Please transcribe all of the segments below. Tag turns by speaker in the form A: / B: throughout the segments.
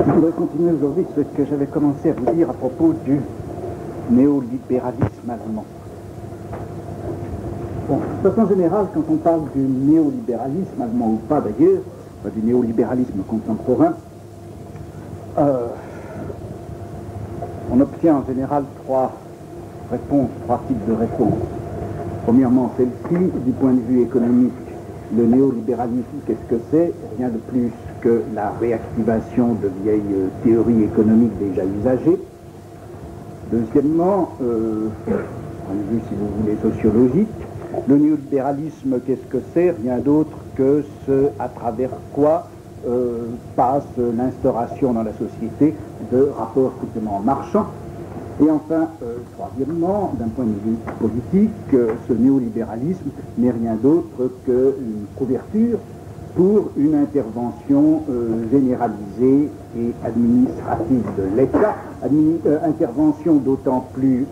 A: Je voudrais continuer aujourd'hui ce que j'avais commencé à vous dire à propos du néolibéralisme allemand. Bon, de façon générale, quand on parle du néolibéralisme allemand ou pas d'ailleurs, du néolibéralisme contemporain, on obtient en général trois types de réponses. Premièrement, celle-ci, du point de vue économique, le néolibéralisme, qu'est-ce que c'est? Rien de plus que la réactivation de vieilles théories économiques déjà usagées. Deuxièmement, point de vue, si vous voulez, sociologique, le néolibéralisme, qu'est-ce que c'est? Rien d'autre que ce à travers quoi passe l'instauration dans la société de rapports strictement marchands. Et enfin, troisièmement, d'un point de vue politique, ce néolibéralisme n'est rien d'autre qu'une couverture pour une intervention généralisée et administrative de l'État, intervention d'autant plus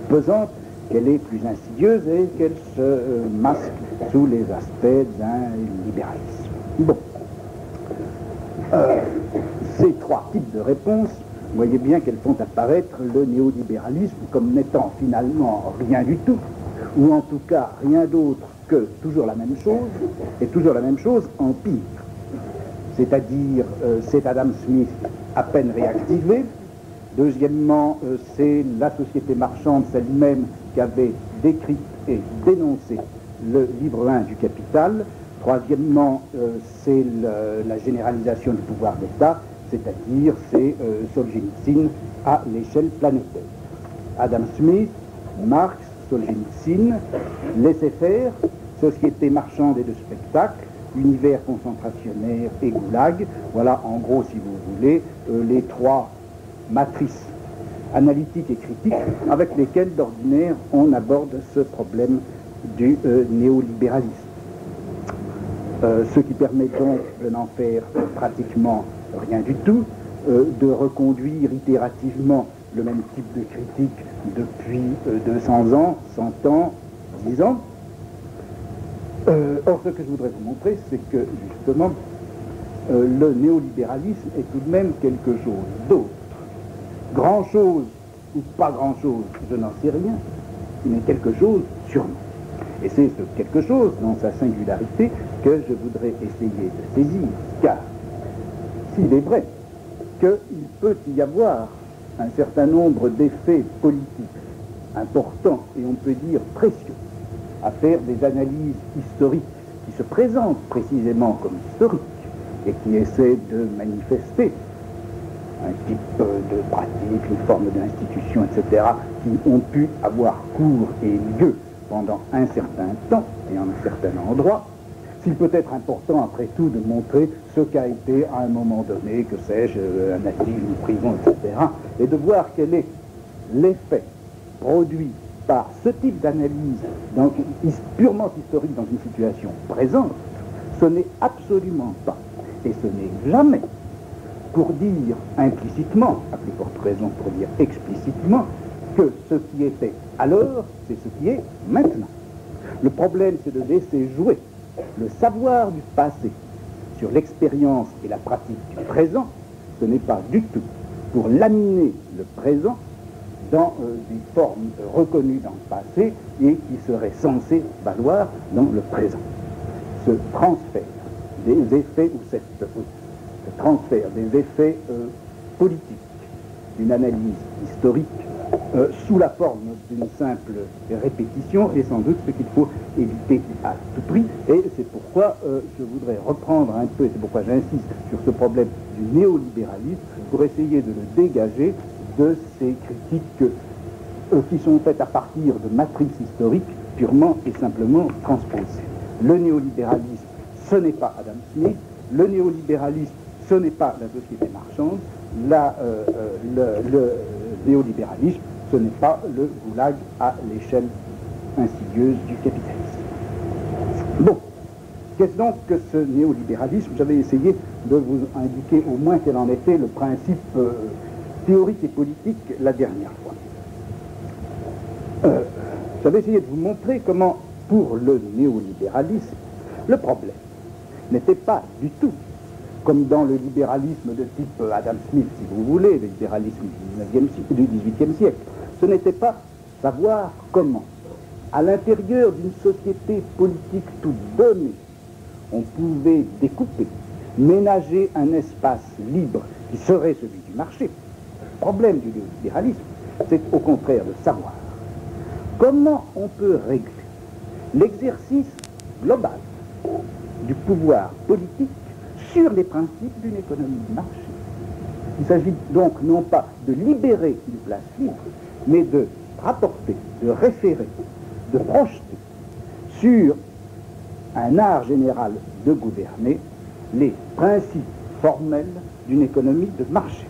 A: pesante qu'elle est plus insidieuse et qu'elle se masque sous les aspects d'un libéralisme. Bon. Ces trois types de réponses, vous voyez bien qu'elles font apparaître le néolibéralisme comme n'étant finalement rien du tout, ou en tout cas rien d'autre que toujours la même chose, et toujours la même chose en pire. C'est-à-dire, c'est Adam Smith à peine réactivé. Deuxièmement, c'est la société marchande elle-même qui avait décrit et dénoncé le livre 1 du Capital. Troisièmement, c'est la généralisation du pouvoir d'État, c'est-à-dire c'est Solzhenitsyn à l'échelle planétaire. Adam Smith, Marx, Solzhenitsyn, laisser-faire, société marchande et de spectacle, univers concentrationnaire et goulag, voilà en gros, si vous voulez, les trois matrices analytiques et critiques avec lesquelles d'ordinaire on aborde ce problème du néolibéralisme. Ce qui permet donc de n'en faire pratiquement rien du tout, de reconduire itérativement le même type de critique depuis 200 ans, 100 ans, 10 ans. Or, ce que je voudrais vous montrer, c'est que, justement, le néolibéralisme est tout de même quelque chose d'autre. Grand-chose ou pas grand-chose, je n'en sais rien, mais quelque chose sûrement. Et c'est ce quelque chose, dans sa singularité, que je voudrais essayer de saisir, car s'il est vrai qu'il peut y avoir un certain nombre d'effets politiques importants, et on peut dire précieux, à faire des analyses historiques qui se présentent précisément comme historiques et qui essaient de manifester un type de pratique, une forme d'institution, etc., qui ont pu avoir cours et lieu pendant un certain temps et en un certain endroit, s'il peut être important, après tout, de montrer ce qu'a été, à un moment donné, que sais-je, un asile, une prison, etc., et de voir quel est l'effet produit par ce type d'analyse purement historique dans une situation présente, ce n'est absolument pas, et ce n'est jamais, pour dire implicitement, à plus forte raison pour dire explicitement, que ce qui était alors, c'est ce qui est maintenant. Le problème, c'est de laisser jouer le savoir du passé sur l'expérience et la pratique du présent. Ce n'est pas du tout pour laminer le présent dans des formes reconnues dans le passé et qui seraient censées valoir dans le présent. Ce transfert des effets, ou ce transfert des effets politiques d'une analyse historique sous la forme d'une simple répétition est sans doute ce qu'il faut éviter à tout prix, et c'est pourquoi je voudrais reprendre un peu, et c'est pourquoi j'insiste sur ce problème du néolibéralisme, pour essayer de le dégager de ces critiques qui sont faites à partir de matrices historiques purement et simplement transposées. Le néolibéralisme, ce n'est pas Adam Smith, le néolibéralisme, ce n'est pas la société marchande, le néolibéralisme, ce n'est pas le goulag à l'échelle insidieuse du capitalisme. Bon, qu'est-ce donc que ce néolibéralisme? J'avais essayé de vous indiquer au moins quel en était le principe théorique et politique la dernière fois. J'avais essayé de vous montrer comment, pour le néolibéralisme, le problème n'était pas du tout comme dans le libéralisme de type Adam Smith, si vous voulez, le libéralisme du XVIIIe siècle. Ce n'était pas savoir comment, à l'intérieur d'une société politique toute donnée, on pouvait découper, ménager un espace libre qui serait celui du marché. Le problème du libéralisme, c'est au contraire de savoir comment on peut régler l'exercice global du pouvoir politique sur les principes d'une économie de marché. Il s'agit donc non pas de libérer une place libre, mais de rapporter, de référer, de projeter sur un art général de gouverner les principes formels d'une économie de marché.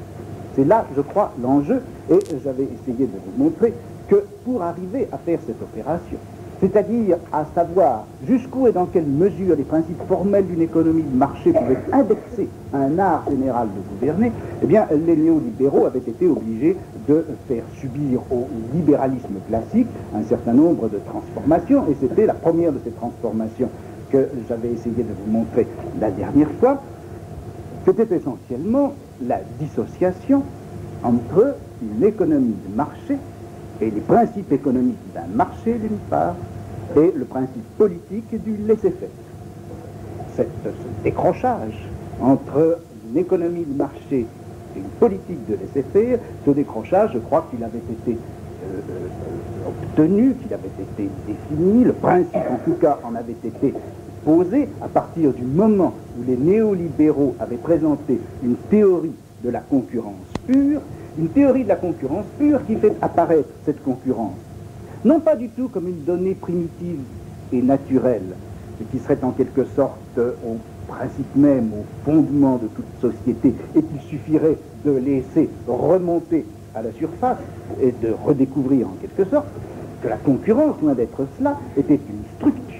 A: C'est là, je crois, l'enjeu, et j'avais essayé de vous montrer que pour arriver à faire cette opération, c'est-à-dire à savoir jusqu'où et dans quelle mesure les principes formels d'une économie de marché pouvaient indexer un art général de gouverner, eh bien, les néolibéraux avaient été obligés de faire subir au libéralisme classique un certain nombre de transformations, et c'était la première de ces transformations que j'avais essayé de vous montrer la dernière fois. C'était essentiellement la dissociation entre une économie de marché et les principes économiques d'un marché d'une part, et le principe politique du laisser-faire. Ce décrochage entre une économie de marché et une politique de laisser-faire, ce décrochage, je crois qu'il avait été obtenu, qu'il avait été défini, le principe en tout cas en avait été posé à partir du moment où les néolibéraux avaient présenté une théorie de la concurrence pure, une théorie de la concurrence pure qui fait apparaître cette concurrence, non pas du tout comme une donnée primitive et naturelle, et qui serait en quelque sorte au principe même, au fondement de toute société, et qu'il suffirait de laisser remonter à la surface et de redécouvrir en quelque sorte que la concurrence, loin d'être cela, était une structure.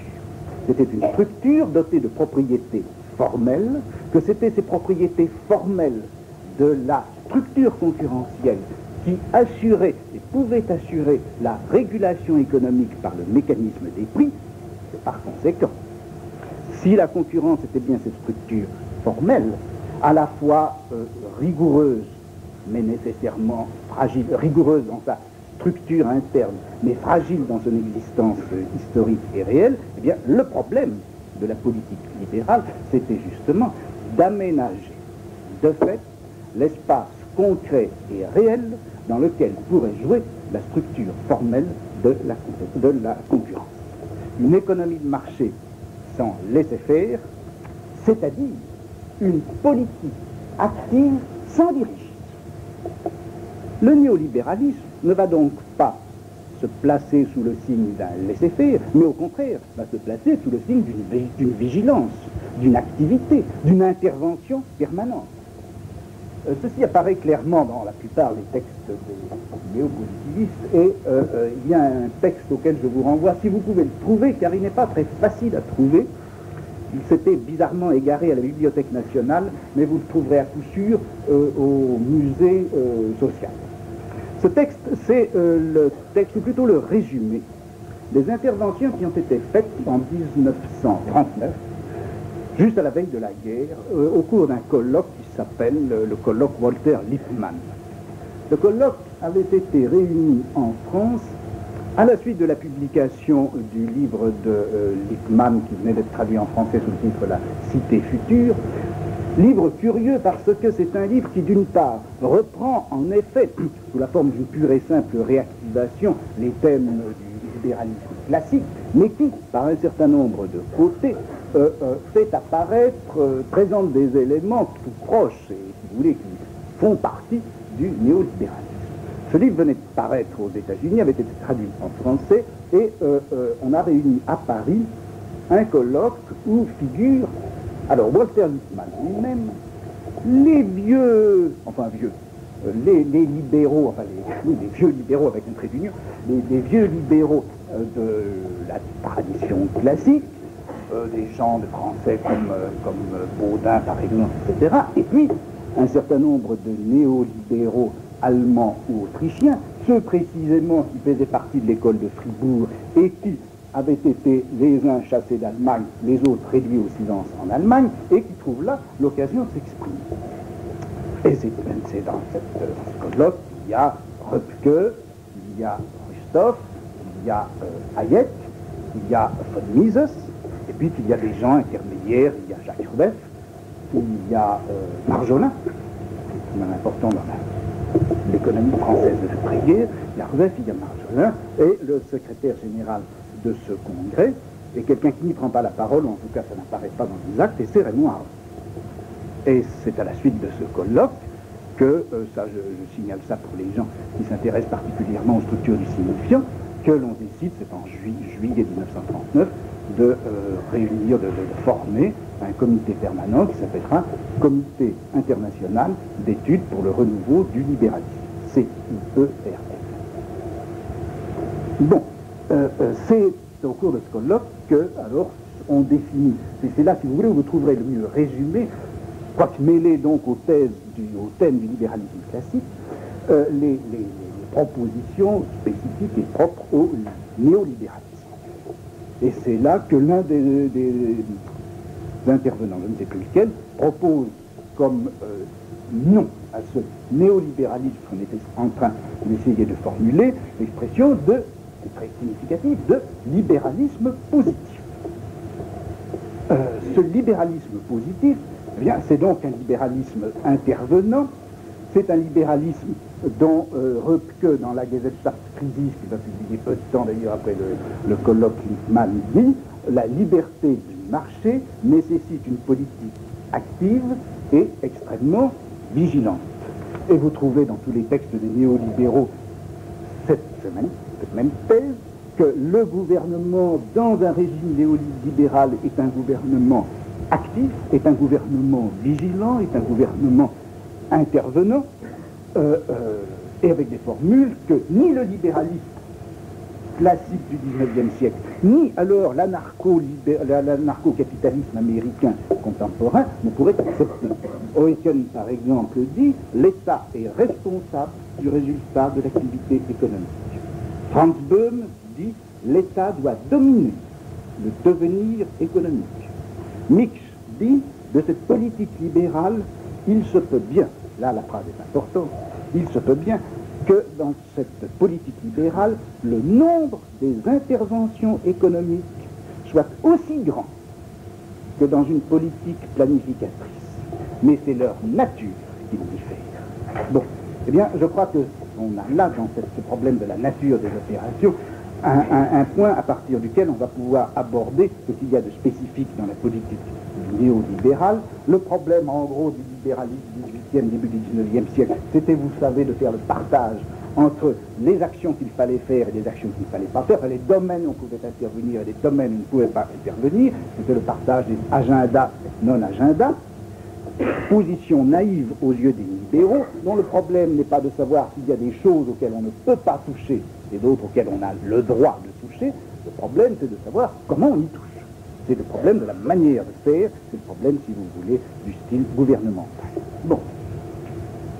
A: C'était une structure dotée de propriétés formelles, que c'était ces propriétés formelles de la structure concurrentielle qui assurait et pouvait assurer la régulation économique par le mécanisme des prix. Et par conséquent, si la concurrence était bien cette structure formelle, à la fois rigoureuse, mais nécessairement fragile, rigoureuse dans sa structure interne, mais fragile dans son existence historique et réelle, eh bien, le problème de la politique libérale, c'était justement d'aménager de fait l'espace concret et réel dans lequel pourrait jouer la structure formelle de la concurrence. Une économie de marché sans laisser-faire, c'est-à-dire une politique active sans dirigeant. Le néolibéralisme ne va donc pas se placer sous le signe d'un laisser-faire, mais au contraire, va se placer sous le signe d'une vigilance, d'une activité, d'une intervention permanente. Ceci apparaît clairement dans la plupart des textes des néopositivistes, et il y a un texte auquel je vous renvoie, si vous pouvez le trouver, car il n'est pas très facile à trouver. Il s'était bizarrement égaré à la Bibliothèque nationale, mais vous le trouverez à coup sûr au musée social. Ce texte, c'est le texte, ou plutôt le résumé, des interventions qui ont été faites en 1939, juste à la veille de la guerre, au cours d'un colloque qui s'appelle le colloque Walter Lippmann. Le colloque avait été réuni en France à la suite de la publication du livre de Lippmann, qui venait d'être traduit en français sous le titre La Cité future. Livre curieux parce que c'est un livre qui, d'une part, reprend en effet, sous la forme d'une pure et simple réactivation, les thèmes du libéralisme classique, mais qui, par un certain nombre de côtés, fait apparaître, présente des éléments tout proches, et si vous voulez, qui font partie du néolibéralisme. Ce livre venait de paraître aux États-Unis, avait été traduit en français, et on a réuni à Paris un colloque où figure, alors Walter Lippmann lui-même, les vieux, enfin vieux, les libéraux, enfin les vieux libéraux avec un trait d'union, les vieux libéraux de la tradition classique, des gens de français comme Baudin par exemple, etc. Et puis un certain nombre de néolibéraux allemands ou autrichiens, ceux précisément qui faisaient partie de l'école de Fribourg et qui, avaient été les uns chassés d'Allemagne, les autres réduits au silence en Allemagne, et qui trouvent là l'occasion de s'exprimer. Et c'est dans ce colloque qu'il y a Röpke, il y a Rustov, il y a Hayek, il y a von Mises, et puis il y a des gens intermédiaires, il y a Jacques Rueff, il y a Marjolin, qui est même important dans l'économie française de l'après-guerre, il y a Rueff, il y a Marjolin, et le secrétaire général de ce congrès est quelqu'un qui n'y prend pas la parole, ou en tout cas ça n'apparaît pas dans les actes, et c'est Raymond Aron. Et c'est à la suite de ce colloque que, ça je signale ça pour les gens qui s'intéressent particulièrement aux structures du signifiant, que l'on décide, c'est en juillet 1939, de réunir, de former un comité permanent qui s'appellera Comité international d'études pour le renouveau du libéralisme, CIERL. Bon, c'est au cours de ce colloque que, alors, on définit, c'est là, si vous voulez, où vous trouverez le mieux résumé, quoique mêlé donc au thème du libéralisme classique, les propositions spécifiques et propres au néolibéralisme. Et c'est là que l'un des intervenants, je ne sais plus lequel, propose comme nom à ce néolibéralisme qu'on était en train d'essayer de formuler, l'expression de, c'est très significatif, de libéralisme positif. Ce libéralisme positif, eh bien, c'est donc un libéralisme intervenant, c'est un libéralisme dont Röpke, dans la Gesellschaftskrisis, qui va publier peu de temps d'ailleurs après le colloque Lippmann, dit la liberté du marché nécessite une politique active et extrêmement vigilante. Et vous trouvez dans tous les textes des néolibéraux cette même thèse, que le gouvernement dans un régime néolibéral est un gouvernement actif, est un gouvernement vigilant, est un gouvernement intervenant, et avec des formules que ni le libéralisme classique du XIXe siècle, ni alors l'anarcho-capitalisme américain contemporain ne pourraient accepter. Eucken, par exemple, dit « l'État est responsable du résultat de l'activité économique ». Franz Böhm dit « l'État doit dominer le devenir économique ». Mix dit « de cette politique libérale, il se peut bien », là la phrase est importante, il se peut bien que dans cette politique libérale, le nombre des interventions économiques soit aussi grand que dans une politique planificatrice. Mais c'est leur nature qui diffère. Bon, eh bien, je crois qu'on a là, dans ce problème de la nature des opérations, un point à partir duquel on va pouvoir aborder ce qu'il y a de spécifique dans la politique néolibérale. Le problème, en gros, du libéralisme du XVIIIe, début du XIXe siècle, c'était, vous savez, de faire le partage entre les actions qu'il fallait faire et les actions qu'il ne fallait pas faire, les domaines où on pouvait intervenir et les domaines où on ne pouvait pas intervenir. C'était le partage des agendas et non-agendas. Position naïve aux yeux des libéraux, dont le problème n'est pas de savoir s'il y a des choses auxquelles on ne peut pas toucher et d'autres auxquelles on a le droit de toucher. Le problème, c'est de savoir comment on y touche. C'est le problème de la manière de faire, c'est le problème, si vous voulez, du style gouvernemental. Bon.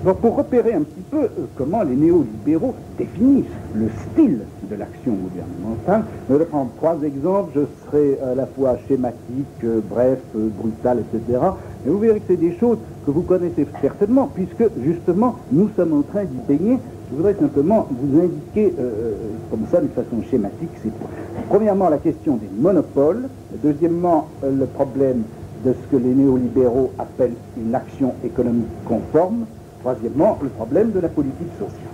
A: Donc, pour repérer un petit peu comment les néolibéraux définissent le style de l'action gouvernementale, je vais prendre 3 exemples, je serai à la fois schématique, bref, brutal, etc. Et vous verrez que c'est des choses que vous connaissez certainement, puisque, justement, nous sommes en train d'y baigner. Je voudrais simplement vous indiquer, comme ça, d'une façon schématique, ces points. Premièrement, la question des monopoles. Deuxièmement, le problème de ce que les néolibéraux appellent une action économique conforme. Troisièmement, le problème de la politique sociale.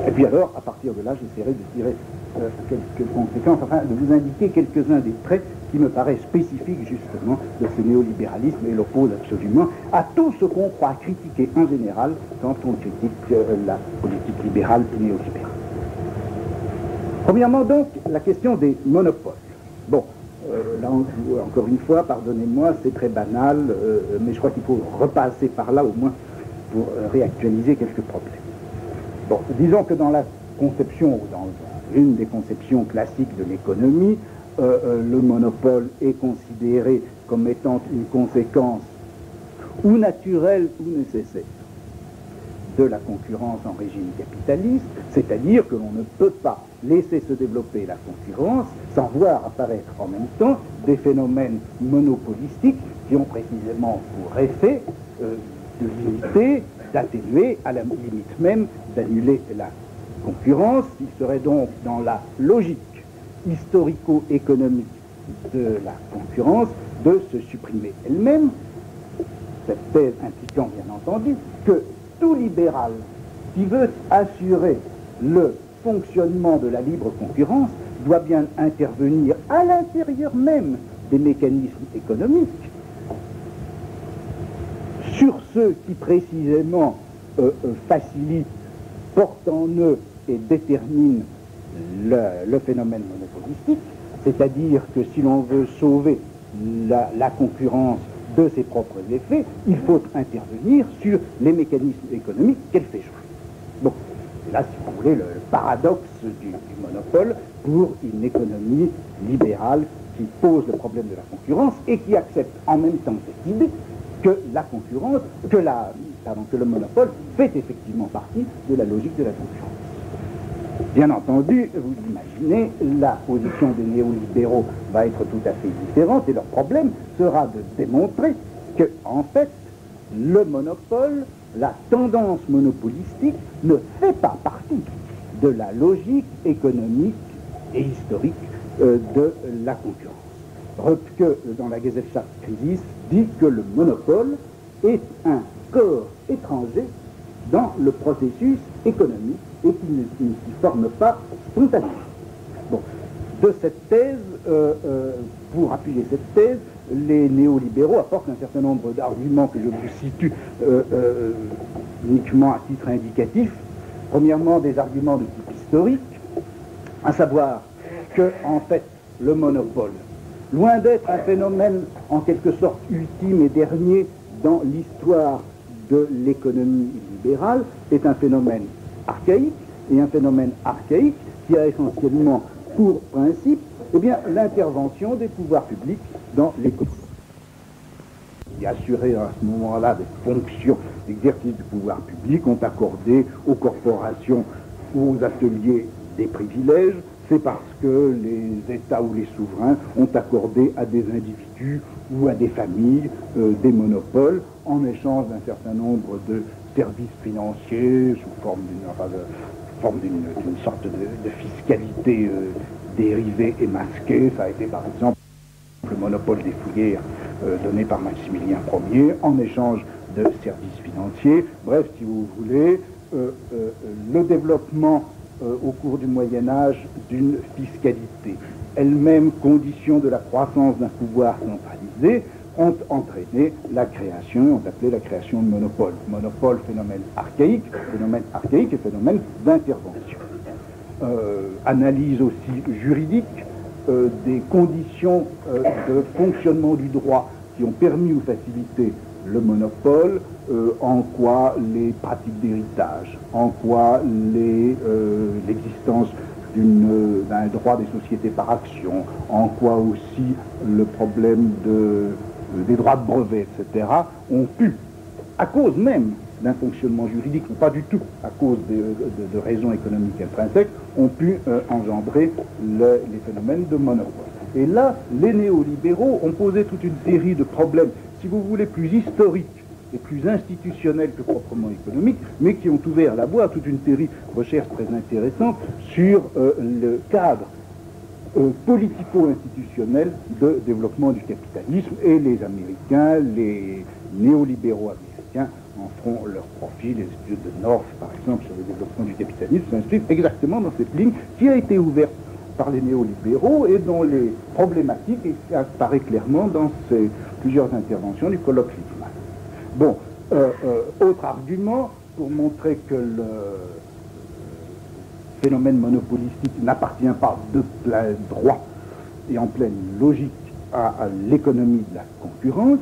A: Et puis alors, à partir de là, j'essaierai de tirer quelques conséquences, enfin, de vous indiquer quelques-uns des traits qui me paraissent spécifiques, justement, de ce néolibéralisme et l'oppose absolument à tout ce qu'on croit critiquer en général quand on critique la politique libérale et néolibérale. Premièrement, donc, la question des monopoles. Bon, là, encore une fois, pardonnez-moi, c'est très banal, mais je crois qu'il faut repasser par là, au moins, pour réactualiser quelques problèmes. Bon, disons que dans la conception, ou dans une des conceptions classiques de l'économie, le monopole est considéré comme étant une conséquence ou naturelle ou nécessaire de la concurrence en régime capitaliste, c'est-à-dire que l'on ne peut pas laisser se développer la concurrence sans voir apparaître en même temps des phénomènes monopolistiques qui ont précisément pour effet de limiter, d'atténuer, à la limite même d'annuler la concurrence. Il serait donc dans la logique historico-économique de la concurrence de se supprimer elle-même, cette thèse impliquant bien entendu que tout libéral qui veut assurer le fonctionnement de la libre concurrence doit bien intervenir à l'intérieur même des mécanismes économiques sur ceux qui précisément facilitent, portent en eux et déterminent le phénomène monopolistique, c'est-à-dire que si l'on veut sauver la concurrence de ses propres effets, il faut intervenir sur les mécanismes économiques qu'elle fait jouer. Bon, c'est là, si vous voulez, le paradoxe du monopole pour une économie libérale qui pose le problème de la concurrence et qui accepte en même temps cette idée que la concurrence, que le monopole fait effectivement partie de la logique de la concurrence. Bien entendu, vous imaginez, la position des néolibéraux va être tout à fait différente et leur problème sera de démontrer que, en fait, le monopole, la tendance monopolistique ne fait pas partie de la logique économique et historique de la concurrence. Röpke, dans la Gesellschaftskrisis, dit que le monopole est un corps étranger dans le processus économique et qui ne s'y forme pas spontanément. Bon, de cette thèse, pour appuyer cette thèse, les néolibéraux apportent un certain nombre d'arguments que je vous situe uniquement à titre indicatif. Premièrement, des arguments de type historique, à savoir que, en fait, le monopole, loin d'être un phénomène en quelque sorte ultime et dernier dans l'histoire de l'économie libérale, est un phénomène archaïque, et un phénomène archaïque qui a essentiellement pour principe l'intervention des pouvoirs publics dans l'économie. Et assurer à ce moment-là des fonctions d'exercice du pouvoir public ont accordé aux corporations ou aux ateliers des privilèges, c'est parce que les États ou les souverains ont accordé à des individus ou à des familles des monopoles en échange d'un certain nombre de services financiers sous forme d'une sorte de fiscalité dérivée et masquée. Ça a été par exemple le monopole des fouillères donné par Maximilien Ier en échange de services financiers. Bref, si vous voulez, le développement au cours du Moyen-Âge d'une fiscalité, elle-même condition de la croissance d'un pouvoir centralisé, ont entraîné la création, ont appelé la création de monopole. Monopole, phénomène archaïque et phénomène d'intervention. Analyse aussi juridique des conditions de fonctionnement du droit qui ont permis ou facilité le monopole, en quoi les pratiques d'héritage, en quoi l'existence d'un droit des sociétés par action, en quoi aussi le problème des droits de brevet, etc., ont pu, à cause même d'un fonctionnement juridique, ou pas du tout à cause de raisons économiques intrinsèques, ont pu engendrer les phénomènes de monopole. Et là, les néolibéraux ont posé toute une série de problèmes, si vous voulez, plus historiques et plus institutionnels que proprement économiques, mais qui ont ouvert la voie à toute une série de recherches très intéressantes sur le cadre politico-institutionnel de développement du capitalisme, et les Américains, les néolibéraux américains en feront leur profit. Les études de North, par exemple, sur le développement du capitalisme s'inscrivent exactement dans cette ligne qui a été ouverte par les néolibéraux et dont les problématiques apparaissent clairement dans ces plusieurs interventions du colloque Lippmann. Bon, autre argument pour montrer que le phénomène monopolistique n'appartient pas de plein droit et en pleine logique à l'économie de la concurrence,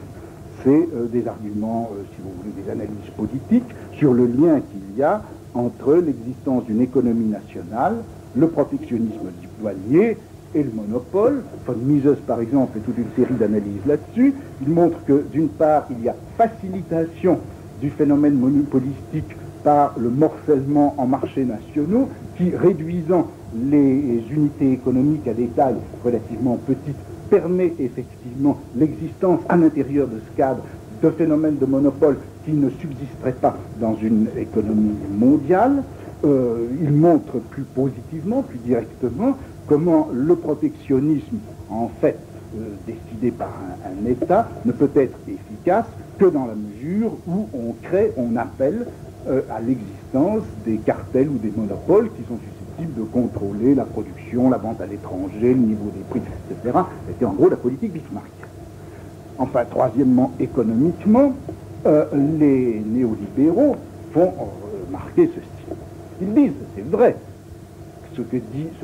A: c'est des arguments, si vous voulez, des analyses politiques sur le lien qu'il y a entre l'existence d'une économie nationale, le protectionnisme douanier et le monopole. Von Mises, par exemple, fait toute une série d'analyses là-dessus. Il montre que, d'une part, il y a facilitation du phénomène monopolistique par le morcellement en marchés nationaux qui, réduisant les unités économiques à des tailles relativement petites, permet effectivement l'existence à l'intérieur de ce cadre de phénomènes de monopole qui ne subsisteraient pas dans une économie mondiale. Il montre plus positivement, plus directement, comment le protectionnisme, en fait, décidé par un État, ne peut être efficace que dans la mesure où on crée, on appelle à l'existence des cartels ou des monopoles qui sont susceptibles de contrôler la production, la vente à l'étranger, le niveau des prix, etc. C'était en gros la politique bismarckienne. Enfin, troisièmement, économiquement, les néolibéraux font marquer ceci. Ils disent, c'est vrai, ce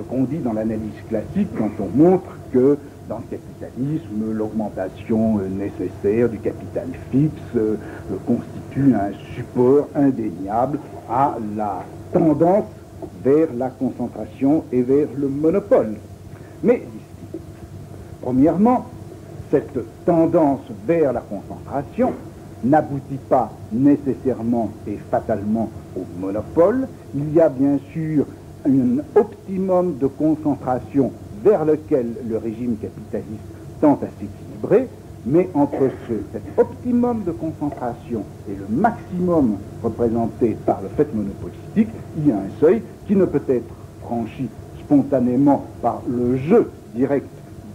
A: qu'on dit dans l'analyse classique quand on montre que dans le capitalisme, l'augmentation nécessaire du capital fixe constitue un support indéniable à la tendance vers la concentration et vers le monopole. Mais, disent-ils, premièrement, cette tendance vers la concentration n'aboutit pas nécessairement et fatalement au monopole. Il y a bien sûr un optimum de concentration vers lequel le régime capitaliste tente à s'équilibrer, mais entre cet optimum de concentration et le maximum représenté par le fait monopolistique, il y a un seuil qui ne peut être franchi spontanément par le jeu direct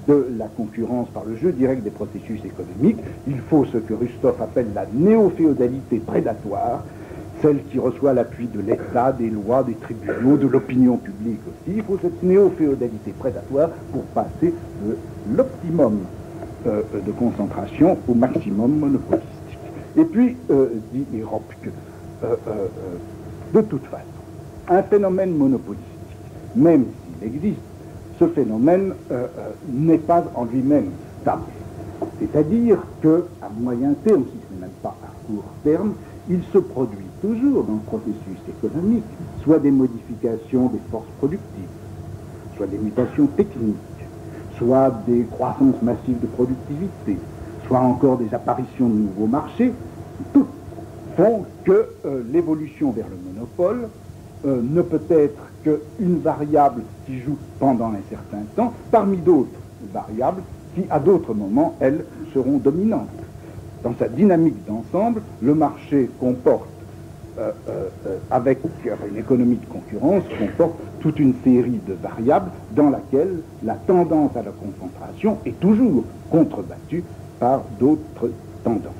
A: de la concurrence, par le jeu direct des processus économiques. Il faut ce que Rustov appelle la néo-féodalité prédatoire, celle qui reçoit l'appui de l'État, des lois, des tribunaux, de l'opinion publique aussi. Il faut cette néo-féodalité prédatoire pour passer de l'optimum de concentration au maximum monopolistique. Et puis, dit Ropke, de toute façon, un phénomène monopolistique, même s'il existe, ce phénomène n'est pas en lui-même stable. C'est-à-dire qu'à moyen terme, si ce n'est même pas à court terme, il se produit toujours dans le processus économique, soit des modifications des forces productives, soit des mutations techniques, soit des croissances massives de productivité, soit encore des apparitions de nouveaux marchés, toutes font que l'évolution vers le monopole ne peut être qu'une variable qui joue pendant un certain temps, parmi d'autres variables qui, à d'autres moments, elles, seront dominantes. Dans sa dynamique d'ensemble, le marché comporte, avec une économie de concurrence, comporte toute une série de variables dans laquelle la tendance à la concentration est toujours contrebattue par d'autres tendances.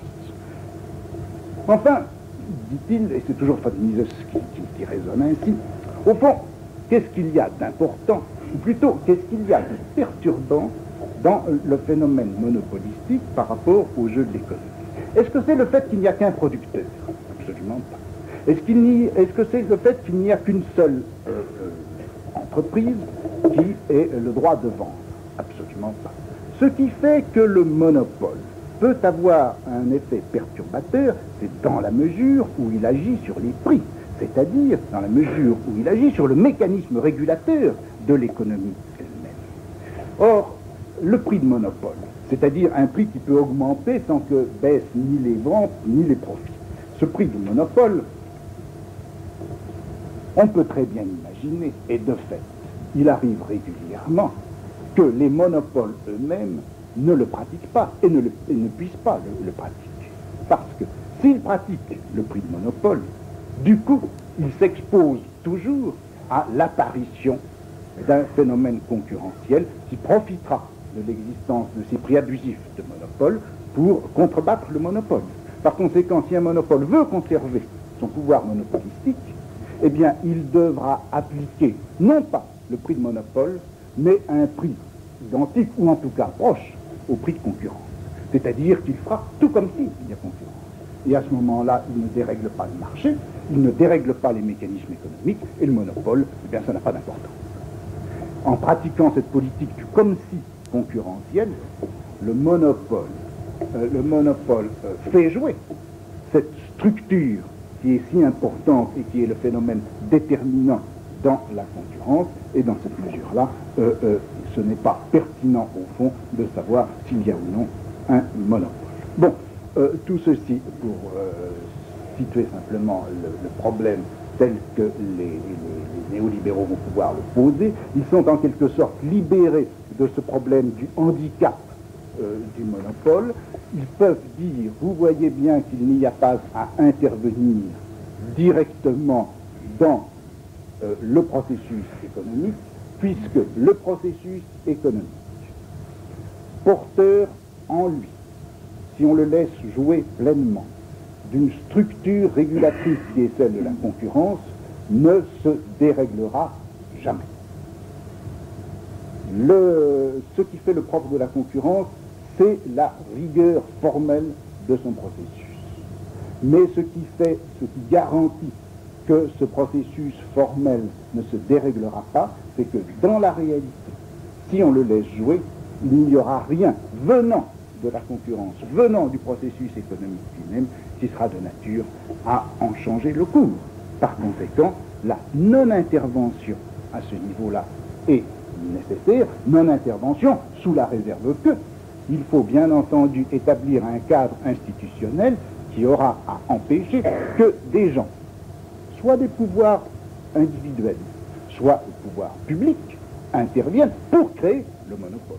A: Enfin, dit-il, et c'est toujours von Mises qui résonne ainsi, au fond, qu'est-ce qu'il y a d'important, ou plutôt, qu'est-ce qu'il y a de perturbant dans le phénomène monopolistique par rapport au jeu de l'économie? Est-ce que c'est le fait qu'il n'y a qu'un producteur? Absolument pas. Est-ce que c'est le fait qu'il n'y a qu'une seule entreprise qui ait le droit de vendre? Absolument pas. Ce qui fait que le monopole peut avoir un effet perturbateur, c'est dans la mesure où il agit sur les prix, c'est-à-dire dans la mesure où il agit sur le mécanisme régulateur de l'économie elle-même. Or, le prix de monopole, c'est-à-dire un prix qui peut augmenter sans que baissent ni les ventes ni les profits. Ce prix de monopole, on peut très bien imaginer, et de fait, il arrive régulièrement, que les monopoles eux-mêmes ne le pratiquent pas et ne puissent pas le pratiquer. Parce que s'ils pratiquent le prix de monopole, du coup, ils s'exposent toujours à l'apparition d'un phénomène concurrentiel qui profitera de l'existence de ces prix abusifs de monopole pour contrebattre le monopole. Par conséquent, si un monopole veut conserver son pouvoir monopolistique, eh bien, il devra appliquer non pas le prix de monopole, mais un prix identique, ou en tout cas proche, au prix de concurrence. C'est-à-dire qu'il fera tout comme s'il y a concurrence. Et à ce moment-là, il ne dérègle pas le marché, il ne dérègle pas les mécanismes économiques, et le monopole, eh bien, ça n'a pas d'importance. En pratiquant cette politique du comme si concurrentiel, le monopole fait jouer cette structure qui est si importante et qui est le phénomène déterminant dans la concurrence, et dans cette mesure-là, ce n'est pas pertinent au fond de savoir s'il y a ou non un monopole. Bon, tout ceci pour situer simplement le problème tel que les néolibéraux vont pouvoir le poser. Ils sont en quelque sorte libérés de ce problème du handicap du monopole. Ils peuvent dire, vous voyez bien qu'il n'y a pas à intervenir directement dans le processus économique, puisque le processus économique, porteur en lui, si on le laisse jouer pleinement, d'une structure régulatrice qui est celle de la concurrence, ne se déréglera jamais. Ce qui fait le propre de la concurrence, c'est la rigueur formelle de son processus. Mais ce qui garantit que ce processus formel ne se déréglera pas, c'est que dans la réalité, si on le laisse jouer, il n'y aura rien venant de la concurrence, venant du processus économique lui-même, qui sera de nature à en changer le cours. Par conséquent, la non-intervention à ce niveau-là est nécessaire, non-intervention sous la réserve que il faut bien entendu établir un cadre institutionnel qui aura à empêcher que des gens, soit des pouvoirs individuels, soit des pouvoirs publics, interviennent pour créer le monopole.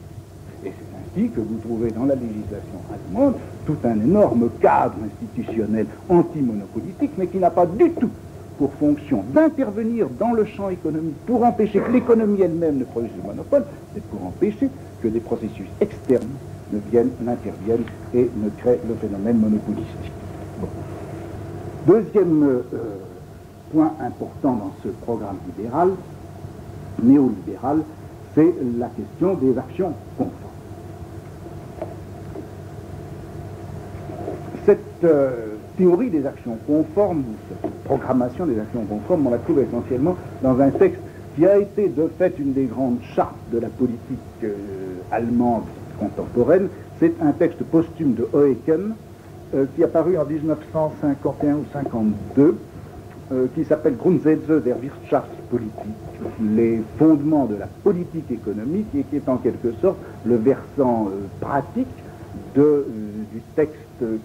A: Et c'est ainsi que vous trouvez dans la législation allemande tout un énorme cadre institutionnel antimonopolistique, mais qui n'a pas du tout pour fonction d'intervenir dans le champ économique pour empêcher que l'économie elle-même ne produise le monopole, c'est pour empêcher que des processus externes n'interviennent et ne créent le phénomène monopolistique. Bon. Deuxième point important dans ce programme libéral, néolibéral, c'est la question des actions conformes. Cette théorie des actions conformes, cette programmation des actions conformes, on la trouve essentiellement dans un texte qui a été de fait une des grandes chartes de la politique allemande contemporaine. C'est un texte posthume de Oeken qui a paru en 1951 ou 52, qui s'appelle Grundsätze der Wirtschaftspolitik, les fondements de la politique économique, et qui est en quelque sorte le versant pratique du texte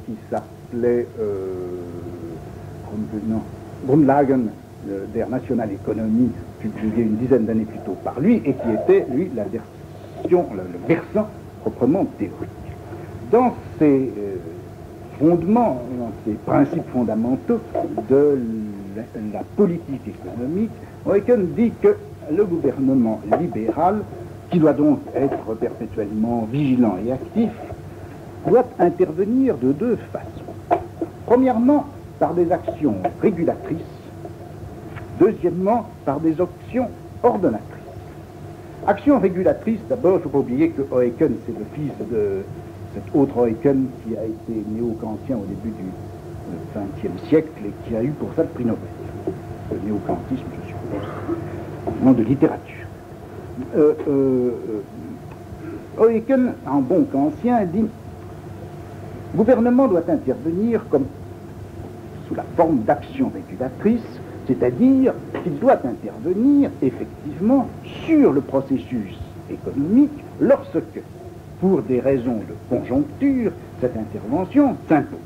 A: qui s'appelait Grundlagen der Nationalökonomie, publié une dizaine d'années plus tôt par lui, et qui était, lui, la version, le versant proprement théorique. Dans ces fondements, dans ces principes fondamentaux de la politique économique, Oeken dit que le gouvernement libéral, qui doit donc être perpétuellement vigilant et actif, doit intervenir de deux façons. Premièrement, par des actions régulatrices. Deuxièmement, par des actions ordonnatrices. Action régulatrice, d'abord, il ne faut pas oublier que Oeken, c'est le fils de cet autre Oeken qui a été néo-kantien au début du XXe siècle et qui a eu pour ça le prix Nobel. Le néo-kantisme, je suppose, nom de littérature. Oeken, en bon kantien, dit le gouvernement doit intervenir comme sous la forme d'action régulatrice, c'est-à-dire qu'il doit intervenir effectivement sur le processus économique lorsque, pour des raisons de conjoncture, cette intervention s'impose.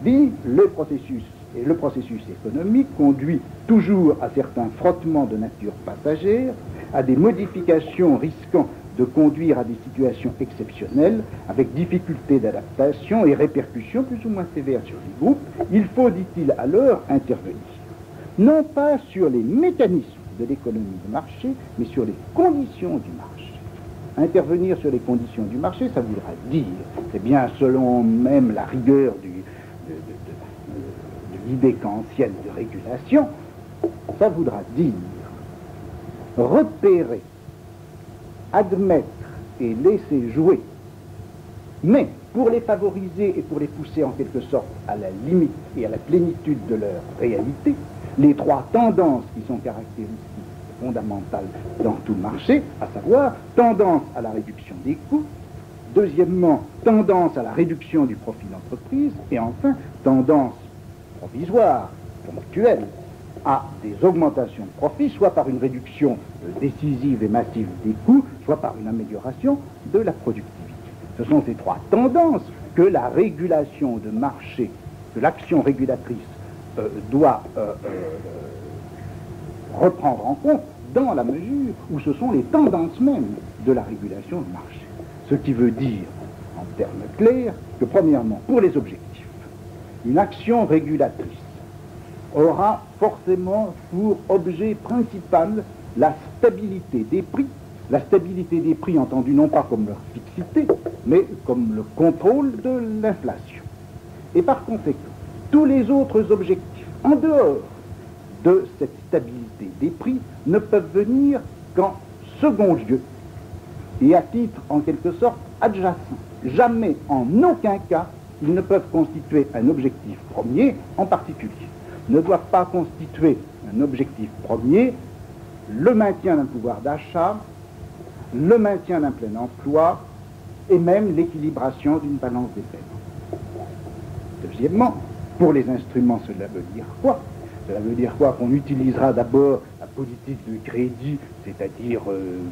A: Il dit le processus économique conduit toujours à certains frottements de nature passagère, à des modifications risquant de conduire à des situations exceptionnelles, avec difficulté d'adaptation et répercussions plus ou moins sévères sur les groupes. Il faut, dit-il, alors intervenir, non pas sur les mécanismes de l'économie de marché, mais sur les conditions du marché. Intervenir sur les conditions du marché, ça voudra dire, c'est bien selon même la rigueur de l'idée kantienne de régulation, ça voudra dire repérer, admettre et laisser jouer, mais pour les favoriser et pour les pousser en quelque sorte à la limite et à la plénitude de leur réalité, les trois tendances qui sont caractéristiques fondamentales dans tout marché, à savoir tendance à la réduction des coûts, deuxièmement, tendance à la réduction du profit d'entreprise, et enfin, tendance provisoire, ponctuelle, à des augmentations de profit, soit par une réduction décisive et massive des coûts, soit par une amélioration de la productivité. Ce sont ces trois tendances que la régulation de marché que l'action régulatrice doit reprendre en compte dans la mesure où ce sont les tendances mêmes de la régulation du marché. Ce qui veut dire, en termes clairs, que premièrement, pour les objectifs, une action régulatrice aura forcément pour objet principal la stabilité des prix entendue non pas comme leur fixité, mais comme le contrôle de l'inflation. Et par conséquent, tous les autres objectifs, en dehors de cette stabilité des prix, ne peuvent venir qu'en second lieu et à titre en quelque sorte adjacent. Jamais, en aucun cas, ils ne peuvent constituer un objectif premier en particulier. Ne doivent pas constituer un objectif premier le maintien d'un pouvoir d'achat, le maintien d'un plein emploi et même l'équilibration d'une balance des paiements. Deuxièmement, pour les instruments, cela veut dire quoi? Cela veut dire quoi? Qu'on utilisera d'abord la politique de crédit, c'est-à-dire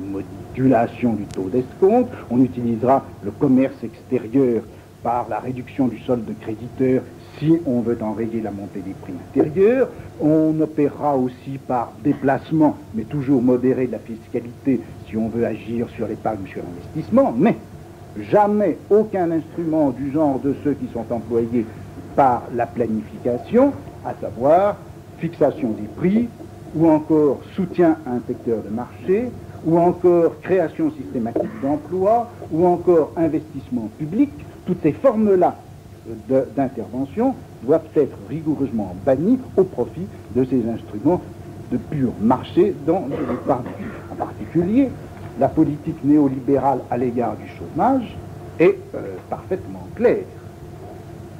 A: modulation du taux d'escompte, on utilisera le commerce extérieur par la réduction du solde de créditeurs si on veut enrayer la montée des prix intérieurs, on opérera aussi par déplacement, mais toujours modéré de la fiscalité si on veut agir sur l'épargne, sur l'investissement, mais jamais aucun instrument du genre de ceux qui sont employés par la planification, à savoir fixation des prix, ou encore soutien à un secteur de marché, ou encore création systématique d'emplois, ou encore investissement public. Toutes ces formes-là d'intervention doivent être rigoureusement bannies au profit de ces instruments de pur marché dont je vous parle. En particulier, la politique néolibérale à l'égard du chômage est parfaitement claire.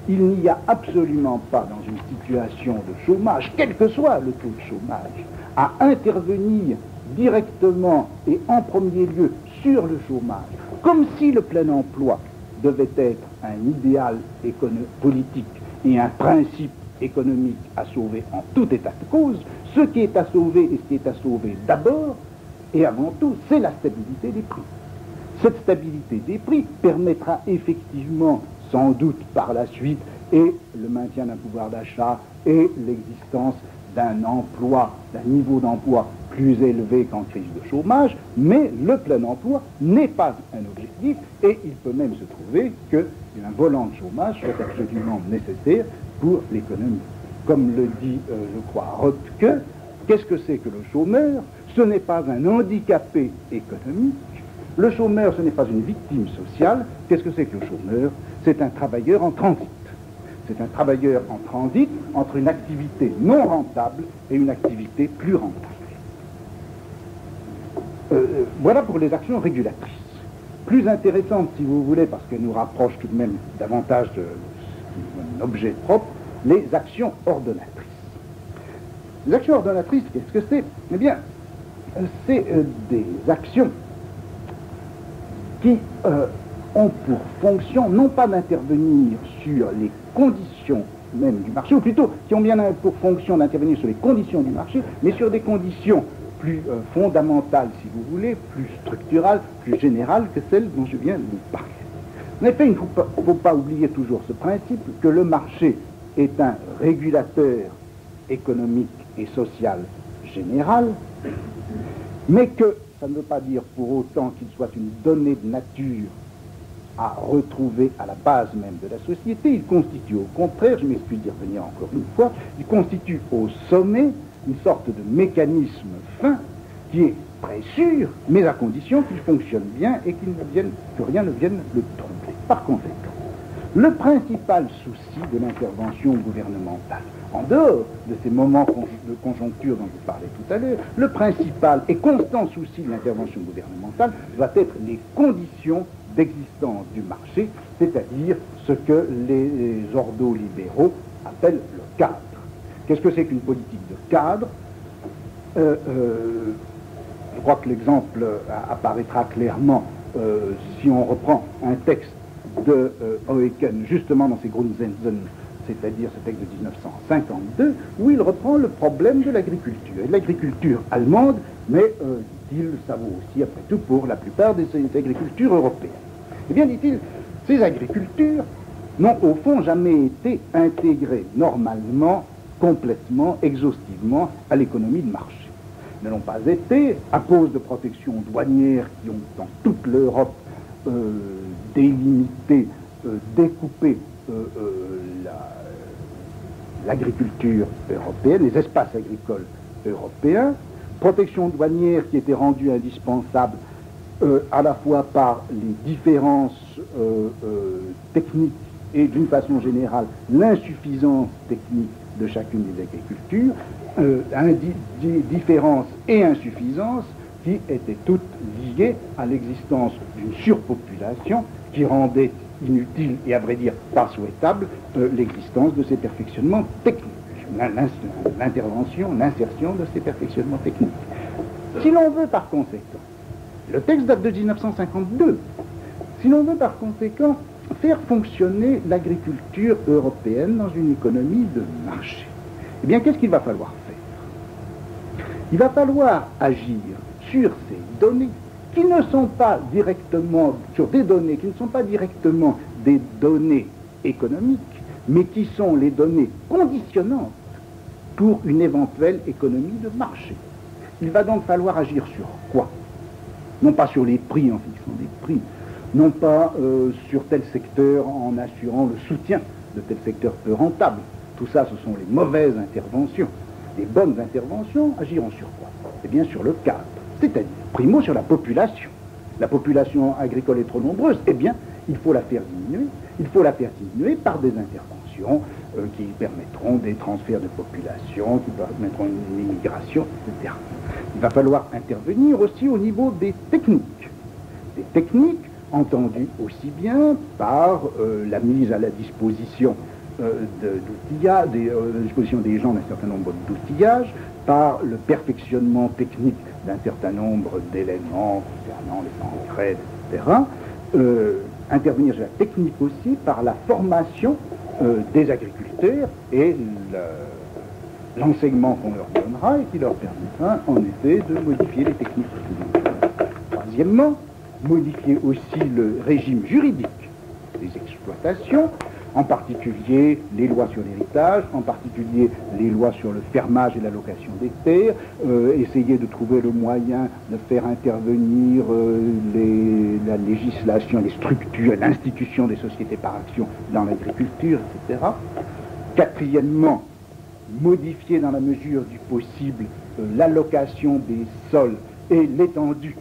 A: Il n'y a absolument pas dans une situation de chômage, quel que soit le taux de chômage, à intervenir directement et en premier lieu sur le chômage, comme si le plein emploi devait être un idéal politique et un principe économique à sauver en tout état de cause. Ce qui est à sauver et ce qui est à sauver d'abord et avant tout, c'est la stabilité des prix. Cette stabilité des prix permettra effectivement, sans doute par la suite, et le maintien d'un pouvoir d'achat et l'existence d'un emploi, d'un niveau d'emploi plus élevé qu'en crise de chômage, mais le plein emploi n'est pas un objectif et il peut même se trouver qu'un volant de chômage soit absolument nécessaire pour l'économie. Comme le dit, je crois, Röpke, qu'est-ce que c'est que le chômeur? Ce n'est pas un handicapé économique. Le chômeur, ce n'est pas une victime sociale. Qu'est-ce que c'est que le chômeur? C'est un travailleur en transit. C'est un travailleur en transit entre une activité non rentable et une activité plus rentable. Voilà pour les actions régulatrices. Plus intéressantes, si vous voulez, parce qu'elles nous rapprochent tout de même davantage d'un objet propre, les actions ordonnatrices. Les actions ordonnatrices, qu'est-ce que c'est? Eh bien, c'est des actions qui ont pour fonction non pas d'intervenir sur les conditions même du marché, ou plutôt qui ont bien pour fonction d'intervenir sur les conditions du marché, mais sur des conditions plus fondamentales, si vous voulez, plus structurales, plus générales que celles dont je viens de vous parler. En effet, il ne faut pas oublier toujours ce principe que le marché est un régulateur économique et social général, mais que ça ne veut pas dire pour autant qu'il soit une donnée de nature à retrouver à la base même de la société. Il constitue au contraire, je m'excuse d'y revenir encore une fois, il constitue au sommet une sorte de mécanisme fin qui est très sûr, mais à condition qu'il fonctionne bien et que rien ne vienne le troubler. Par conséquent, le principal souci de l'intervention gouvernementale, en dehors de ces moments de conjoncture dont je parlais tout à l'heure, le principal et constant souci de l'intervention gouvernementale doit être les conditions d'existence du marché, c'est-à-dire ce que les ordolibéraux appellent le cadre. Qu'est-ce que c'est qu'une politique de cadre? Je crois que l'exemple apparaîtra clairement si on reprend un texte de Heuken, justement dans ses Grundsätze, c'est-à-dire ce texte de 1952, où il reprend le problème de l'agriculture. Et de l'agriculture allemande, mais, dit-il, ça vaut aussi, après tout, pour la plupart des agricultures européennes. Eh bien, dit-il, ces agricultures n'ont au fond jamais été intégrés normalement, complètement, exhaustivement à l'économie de marché. Ils ne l'ont pas été à cause de protections douanières qui ont dans toute l'Europe délimité, découpé l'agriculture européenne, les espaces agricoles européens, protection douanière qui était rendue indispensable à la fois par les différences techniques et d'une façon générale l'insuffisance technique de chacune des agricultures, différences et insuffisances qui étaient toutes liées à l'existence d'une surpopulation qui rendait inutile et à vrai dire pas souhaitable l'existence de ces perfectionnements techniques, l'intervention, l'insertion de ces perfectionnements techniques. Si l'on veut par conséquent, le texte date de 1952, si l'on veut par conséquent faire fonctionner l'agriculture européenne dans une économie de marché, eh bien qu'est-ce qu'il va falloir faire? Il va falloir agir sur ces données qui ne sont pas directement, sur des données qui ne sont pas directement des données économiques, mais qui sont les données conditionnantes pour une éventuelle économie de marché. Il va donc falloir agir sur quoi? Non pas sur les prix en fixant des prix, non pas sur tel secteur en assurant le soutien de tel secteur peu rentable. Tout ça, ce sont les mauvaises interventions. Les bonnes interventions agiront sur quoi? Eh bien sur le cadre, c'est-à-dire, primo, sur la population. La population agricole est trop nombreuse, eh bien, il faut la faire diminuer. Il faut la faire diminuer par des interventions qui permettront des transferts de population, qui permettront une immigration, etc. Il va falloir intervenir aussi au niveau des techniques. Des techniques entendues aussi bien par la mise à la disposition disposition des gens d'un certain nombre d'outillages, par le perfectionnement technique d'un certain nombre d'éléments concernant les engrais, etc. Intervenir sur la technique aussi par la formation des agriculteurs et l'enseignement qu'on leur donnera et qui leur permettra en effet de modifier les techniques. Troisièmement, modifier aussi le régime juridique des exploitations, en particulier les lois sur l'héritage, en particulier les lois sur le fermage et la location des terres, essayer de trouver le moyen de faire intervenir la législation, les structures, l'institution des sociétés par action dans l'agriculture, etc. Quatrièmement, modifier dans la mesure du possible l'allocation des sols et l'étendue,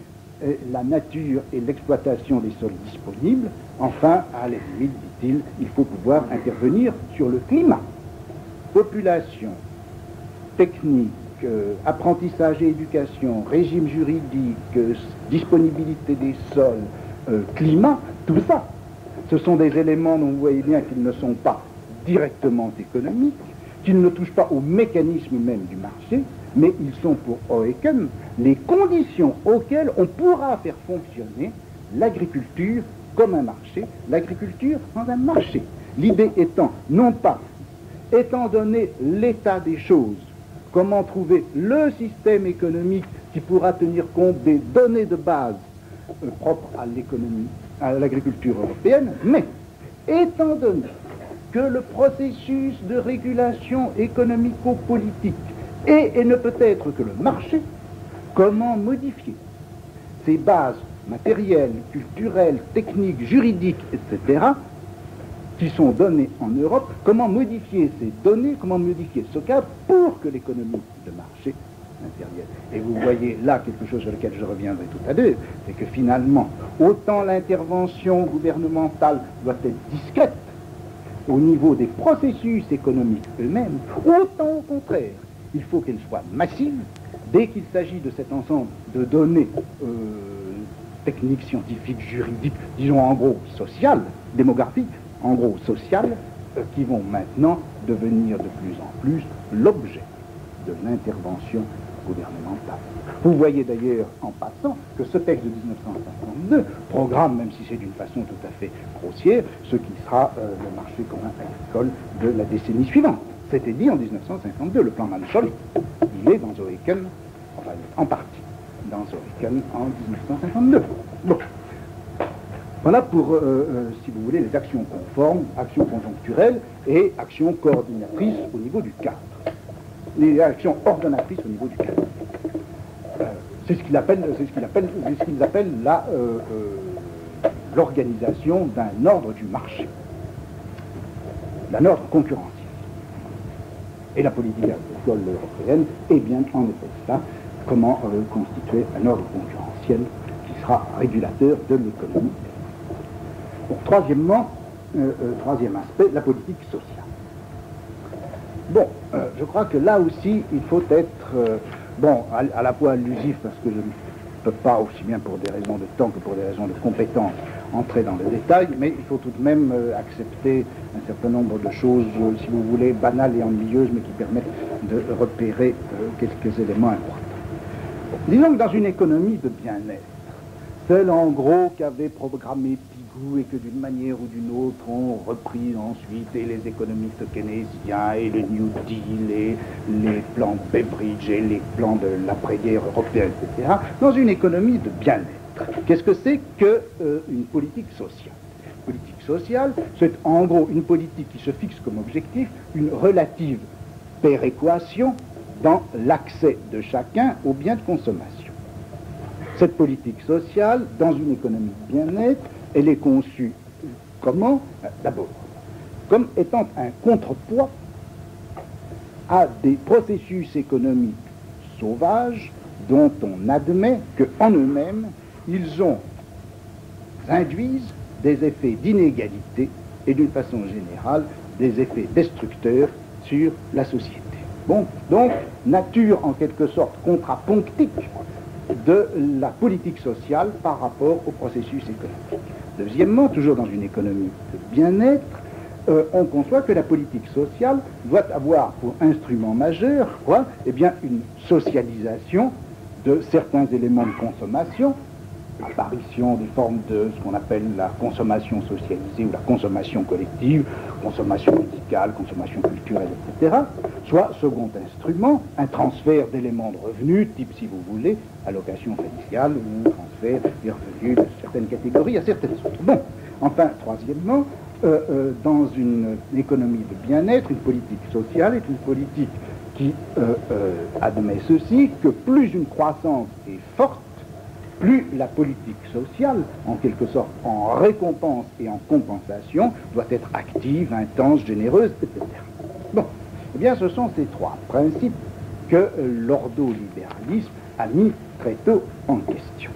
A: la nature et l'exploitation des sols disponibles. Enfin, à la limite, dit-il, il faut pouvoir intervenir sur le climat. Population, technique, apprentissage et éducation, régime juridique, disponibilité des sols, climat, tout ça, ce sont des éléments dont vous voyez bien qu'ils ne sont pas directement économiques, qu'ils ne touchent pas au mécanisme même du marché, mais ils sont pour Oeken les conditions auxquelles on pourra faire fonctionner l'agriculture comme un marché, l'agriculture dans un marché. L'idée étant, non pas, étant donné l'état des choses, comment trouver le système économique qui pourra tenir compte des données de base propres à l'économie, à l'agriculture européenne, mais étant donné que le processus de régulation économico-politique est et ne peut être que le marché, comment modifier ces bases matérielles, culturelles, techniques, juridiques, etc., qui sont données en Europe, comment modifier ces données, comment modifier ce cadre pour que l'économie de marché intervienne. Et vous voyez là quelque chose sur lequel je reviendrai tout à l'heure, c'est que finalement, autant l'intervention gouvernementale doit être discrète au niveau des processus économiques eux-mêmes, autant au contraire, il faut qu'elle soit massive dès qu'il s'agit de cet ensemble de données techniques, scientifiques, juridiques, disons en gros sociales, démographiques, en gros sociales, qui vont maintenant devenir de plus en plus l'objet de l'intervention gouvernementale. Vous voyez d'ailleurs en passant que ce texte de 1952 programme, même si c'est d'une façon tout à fait grossière, ce qui sera le marché commun agricole de la décennie suivante. C'était dit en 1952, le plan Mansholt, il est dans Oeken, enfin en partie, dans Oeken en 1952. Bon. On a pour, si vous voulez, les actions conformes, actions conjoncturelles et actions coordinatrices au niveau du cadre. Les actions ordonnatrices au niveau du cadre. C'est ce qu'ils appellent l'organisation d'un ordre du marché, d'un ordre concurrentiel. Et la politique agricole européenne est bien en effet ça, comment constituer un ordre concurrentiel qui sera régulateur de l'économie. Bon, troisièmement, troisième aspect, la politique sociale. Bon, je crois que là aussi, il faut être, bon, à la fois allusif, parce que je ne peux pas, aussi bien pour des raisons de temps que pour des raisons de compétence, entrer dans le détail, mais il faut tout de même accepter un certain nombre de choses, si vous voulez, banales et ennuyeuses, mais qui permettent de repérer quelques éléments importants. Bon, disons que dans une économie de bien-être, celle en gros qu'avait programmé Pigou et que d'une manière ou d'une autre ont repris ensuite et les économistes keynésiens et le New Deal et les plans de Beveridge et les plans de l'après-guerre européenne, etc., dans une économie de bien-être. Qu'est-ce que c'est qu'une politique sociale? Une politique sociale, c'est en gros une politique qui se fixe comme objectif une relative péréquation dans l'accès de chacun aux biens de consommation. Cette politique sociale, dans une économie de bien-être, elle est conçue comment? D'abord, comme étant un contrepoids à des processus économiques sauvages dont on admet qu'en eux-mêmes, ils induisent des effets d'inégalité et d'une façon générale des effets destructeurs sur la société. Bon, donc, nature en quelque sorte contrapunctique de la politique sociale par rapport au processus économique. Deuxièmement, toujours dans une économie de bien-être, on conçoit que la politique sociale doit avoir pour instrument majeur, quoi, eh bien, une socialisation de certains éléments de consommation, apparition des formes de ce qu'on appelle la consommation socialisée ou la consommation collective, consommation médicale, consommation culturelle, etc. Soit, second instrument, un transfert d'éléments de revenus, type, si vous voulez, allocation familiale ou transfert des revenus de certaines catégories à certaines autres. Bon, enfin, troisièmement, dans une économie de bien-être, une politique sociale est une politique qui admet ceci, que plus une croissance est forte, plus la politique sociale, en quelque sorte en récompense et en compensation, doit être active, intense, généreuse, etc. Bon, eh bien ce sont ces trois principes que l'ordolibéralisme a mis très tôt en question.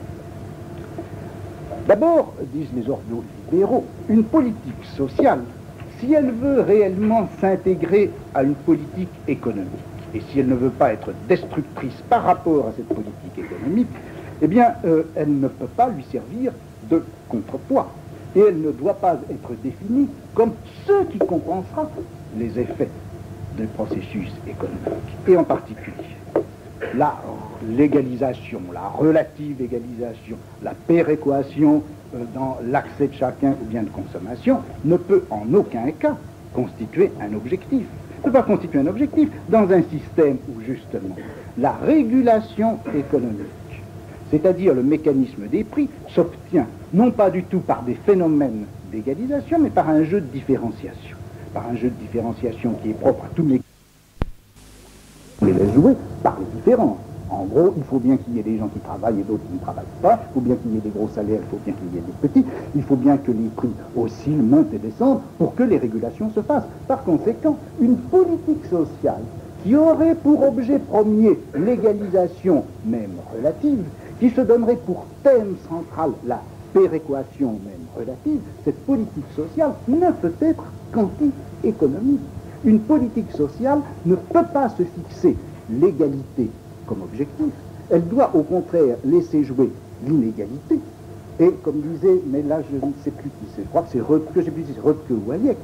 A: D'abord, disent les ordolibéraux, une politique sociale, si elle veut réellement s'intégrer à une politique économique, et si elle ne veut pas être destructrice par rapport à cette politique économique, eh bien, elle ne peut pas lui servir de contrepoids. Et elle ne doit pas être définie comme ce qui compensera les effets des processus économiques. Et en particulier, la légalisation, la relative égalisation, la péréquation dans l'accès de chacun aux biens de consommation ne peut en aucun cas constituer un objectif. Ne peut pas constituer un objectif dans un système où, justement, la régulation économique, c'est-à-dire le mécanisme des prix, s'obtient non pas du tout par des phénomènes d'égalisation, mais par un jeu de différenciation. Par un jeu de différenciation qui est propre à tous les... On les laisse jouer par les différences. En gros, il faut bien qu'il y ait des gens qui travaillent et d'autres qui ne travaillent pas, il faut bien qu'il y ait des gros salaires, il faut bien qu'il y ait des petits, il faut bien que les prix oscillent, montent et descendent pour que les régulations se fassent. Par conséquent, une politique sociale qui aurait pour objet premier l'égalisation, même relative, qui se donnerait pour thème central la péréquation, même relative, cette politique sociale ne peut être qu'anti-économique. Une politique sociale ne peut pas se fixer l'égalité comme objectif. Elle doit au contraire laisser jouer l'inégalité. Et comme disait, mais là je ne sais plus qui c'est, je crois que c'est Röpke ou Hayek,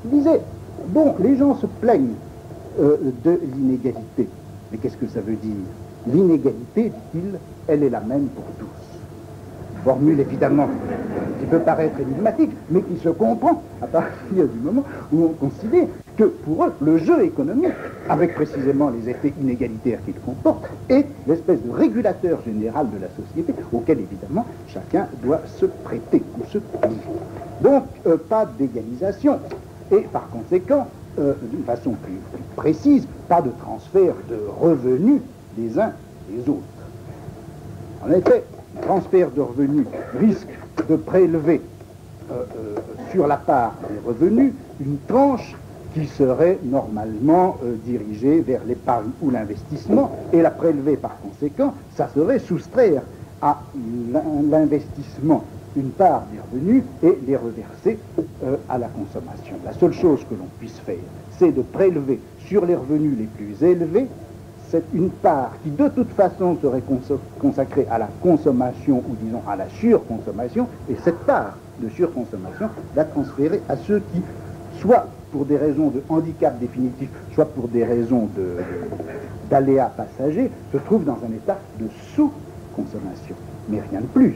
A: il disait, bon, les gens se plaignent de l'inégalité. Mais qu'est-ce que ça veut dire? L'inégalité, dit-il, elle est la même pour tous. formule évidemment qui peut paraître énigmatique, mais qui se comprend à partir du moment où on considère que pour eux, le jeu économique, avec précisément les effets inégalitaires qu'il comporte, est l'espèce de régulateur général de la société, auquel évidemment chacun doit se prêter ou se plier. Donc, pas d'égalisation, et par conséquent, d'une façon plus précise, pas de transfert de revenus des uns des autres. En effet, le transfert de revenus risque de prélever sur la part des revenus une tranche qui serait normalement dirigée vers l'épargne ou l'investissement, et la prélever par conséquent, ça serait soustraire à l'investissement une part des revenus et les reverser à la consommation. La seule chose que l'on puisse faire, c'est de prélever sur les revenus les plus élevés c'est une part qui de toute façon serait consacrée à la consommation ou disons à la surconsommation, et cette part de surconsommation la transférer à ceux qui, soit pour des raisons de handicap définitif, soit pour des raisons d'aléas passagers, se trouvent dans un état de sous-consommation, mais rien de plus.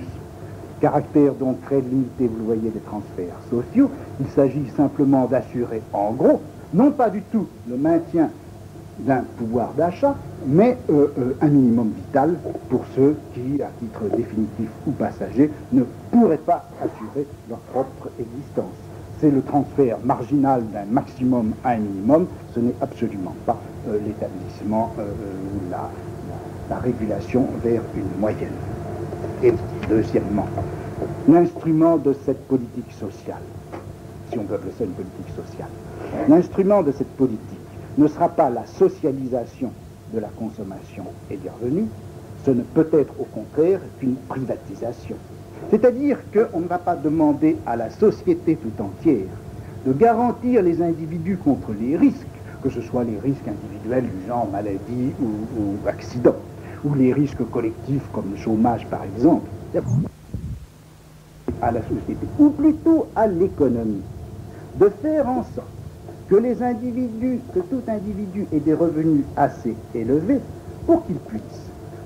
A: Caractère donc très limité, vous le voyez, des transferts sociaux. Il s'agit simplement d'assurer en gros, non pas du tout le maintien d'un pouvoir d'achat, mais un minimum vital pour ceux qui, à titre définitif ou passager, ne pourraient pas assurer leur propre existence. C'est le transfert marginal d'un maximum à un minimum, ce n'est absolument pas l'établissement ou la régulation vers une moyenne. Et deuxièmement, l'instrument de cette politique sociale, si on veut appeler ça une politique sociale, l'instrument de cette politique ne sera pas la socialisation de la consommation et des revenus, ce ne peut être au contraire qu'une privatisation. C'est-à-dire qu'on ne va pas demander à la société tout entière de garantir les individus contre les risques, que ce soit les risques individuels du genre maladie ou accident, ou les risques collectifs comme le chômage par exemple, à la société, ou plutôt à l'économie, de faire en sorte que les individus, que tout individu ait des revenus assez élevés pour qu'il puisse,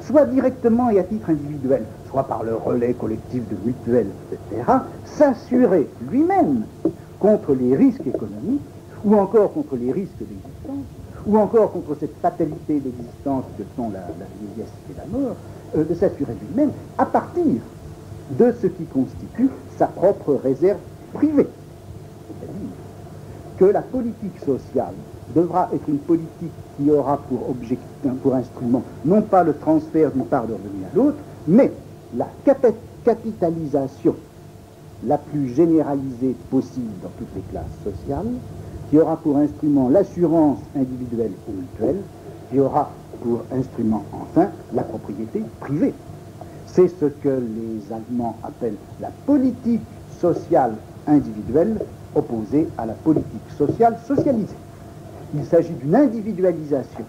A: soit directement et à titre individuel, soit par le relais collectif de mutuelles, etc., s'assurer lui-même contre les risques économiques, ou encore contre les risques d'existence, ou encore contre cette fatalité d'existence que sont la vieillesse et la mort, de s'assurer lui-même à partir de ce qui constitue sa propre réserve privée. C'est-à-dire que la politique sociale devra être une politique qui aura pour instrument non pas le transfert d'une part de revenu à l'autre, mais la capitalisation la plus généralisée possible dans toutes les classes sociales, qui aura pour instrument l'assurance individuelle ou mutuelle, qui aura pour instrument enfin la propriété privée. C'est ce que les Allemands appellent la politique sociale individuelle opposée à la politique sociale socialisée. Il s'agit d'une individualisation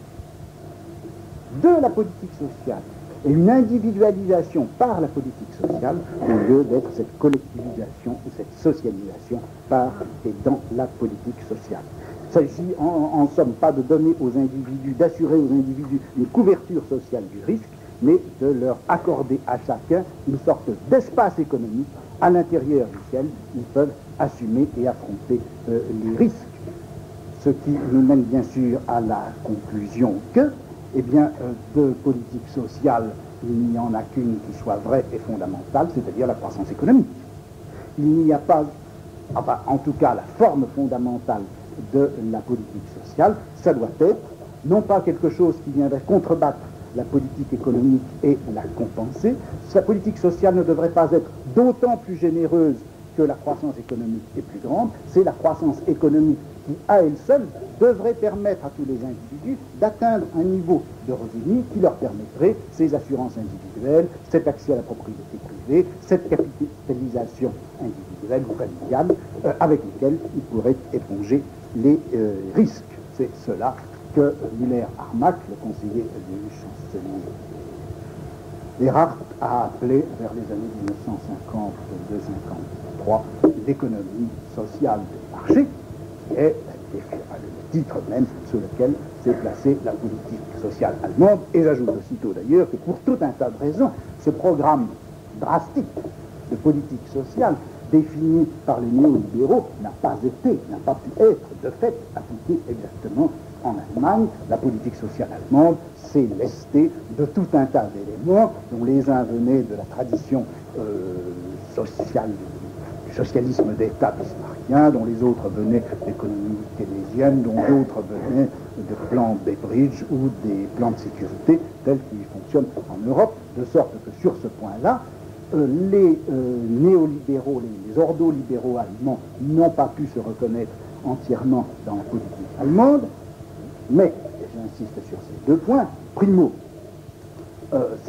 A: de la politique sociale et une individualisation par la politique sociale au lieu d'être cette collectivisation ou cette socialisation par et dans la politique sociale. Il s'agit en somme pas de donner aux individus, d'assurer aux individus une couverture sociale du risque, mais de leur accorder à chacun une sorte d'espace économique à l'intérieur duquel ils peuvent assumer et affronter les risques. Ce qui nous mène bien sûr à la conclusion que, eh bien, de politique sociale, il n'y en a qu'une qui soit vraie et fondamentale, c'est-à-dire la croissance économique. Il n'y a pas, enfin, en tout cas, la forme fondamentale de la politique sociale, ça doit être non pas quelque chose qui viendrait contrebattre la politique économique et la compenser. Sa politique sociale ne devrait pas être d'autant plus généreuse que la croissance économique est plus grande. C'est la croissance économique qui, à elle seule, devrait permettre à tous les individus d'atteindre un niveau de revenus qui leur permettrait ces assurances individuelles, cet accès à la propriété privée, cette capitalisation individuelle ou familiale avec lesquelles ils pourraient éponger les risques. C'est cela que Müller-Armack, le conseiller du chancelier Erhard, a appelé vers les années 1952-53 l'économie sociale de marché, qui est le titre même sous lequel s'est placée la politique sociale allemande. Et j'ajoute aussitôt d'ailleurs que pour tout un tas de raisons, ce programme drastique de politique sociale définie par les néolibéraux n'a pas pu être de fait appliquée exactement en Allemagne. La politique sociale allemande s'est lestée de tout un tas d'éléments dont les uns venaient de la tradition sociale, du socialisme d'État bismarckien, dont les autres venaient d'économie keynésienne, dont d'autres venaient de plans Beveridge ou des plans de sécurité tels qu'ils fonctionnent en Europe, de sorte que sur ce point-là, les néolibéraux, les ordolibéraux allemands n'ont pas pu se reconnaître entièrement dans la politique allemande, mais, et j'insiste sur ces deux points, primo,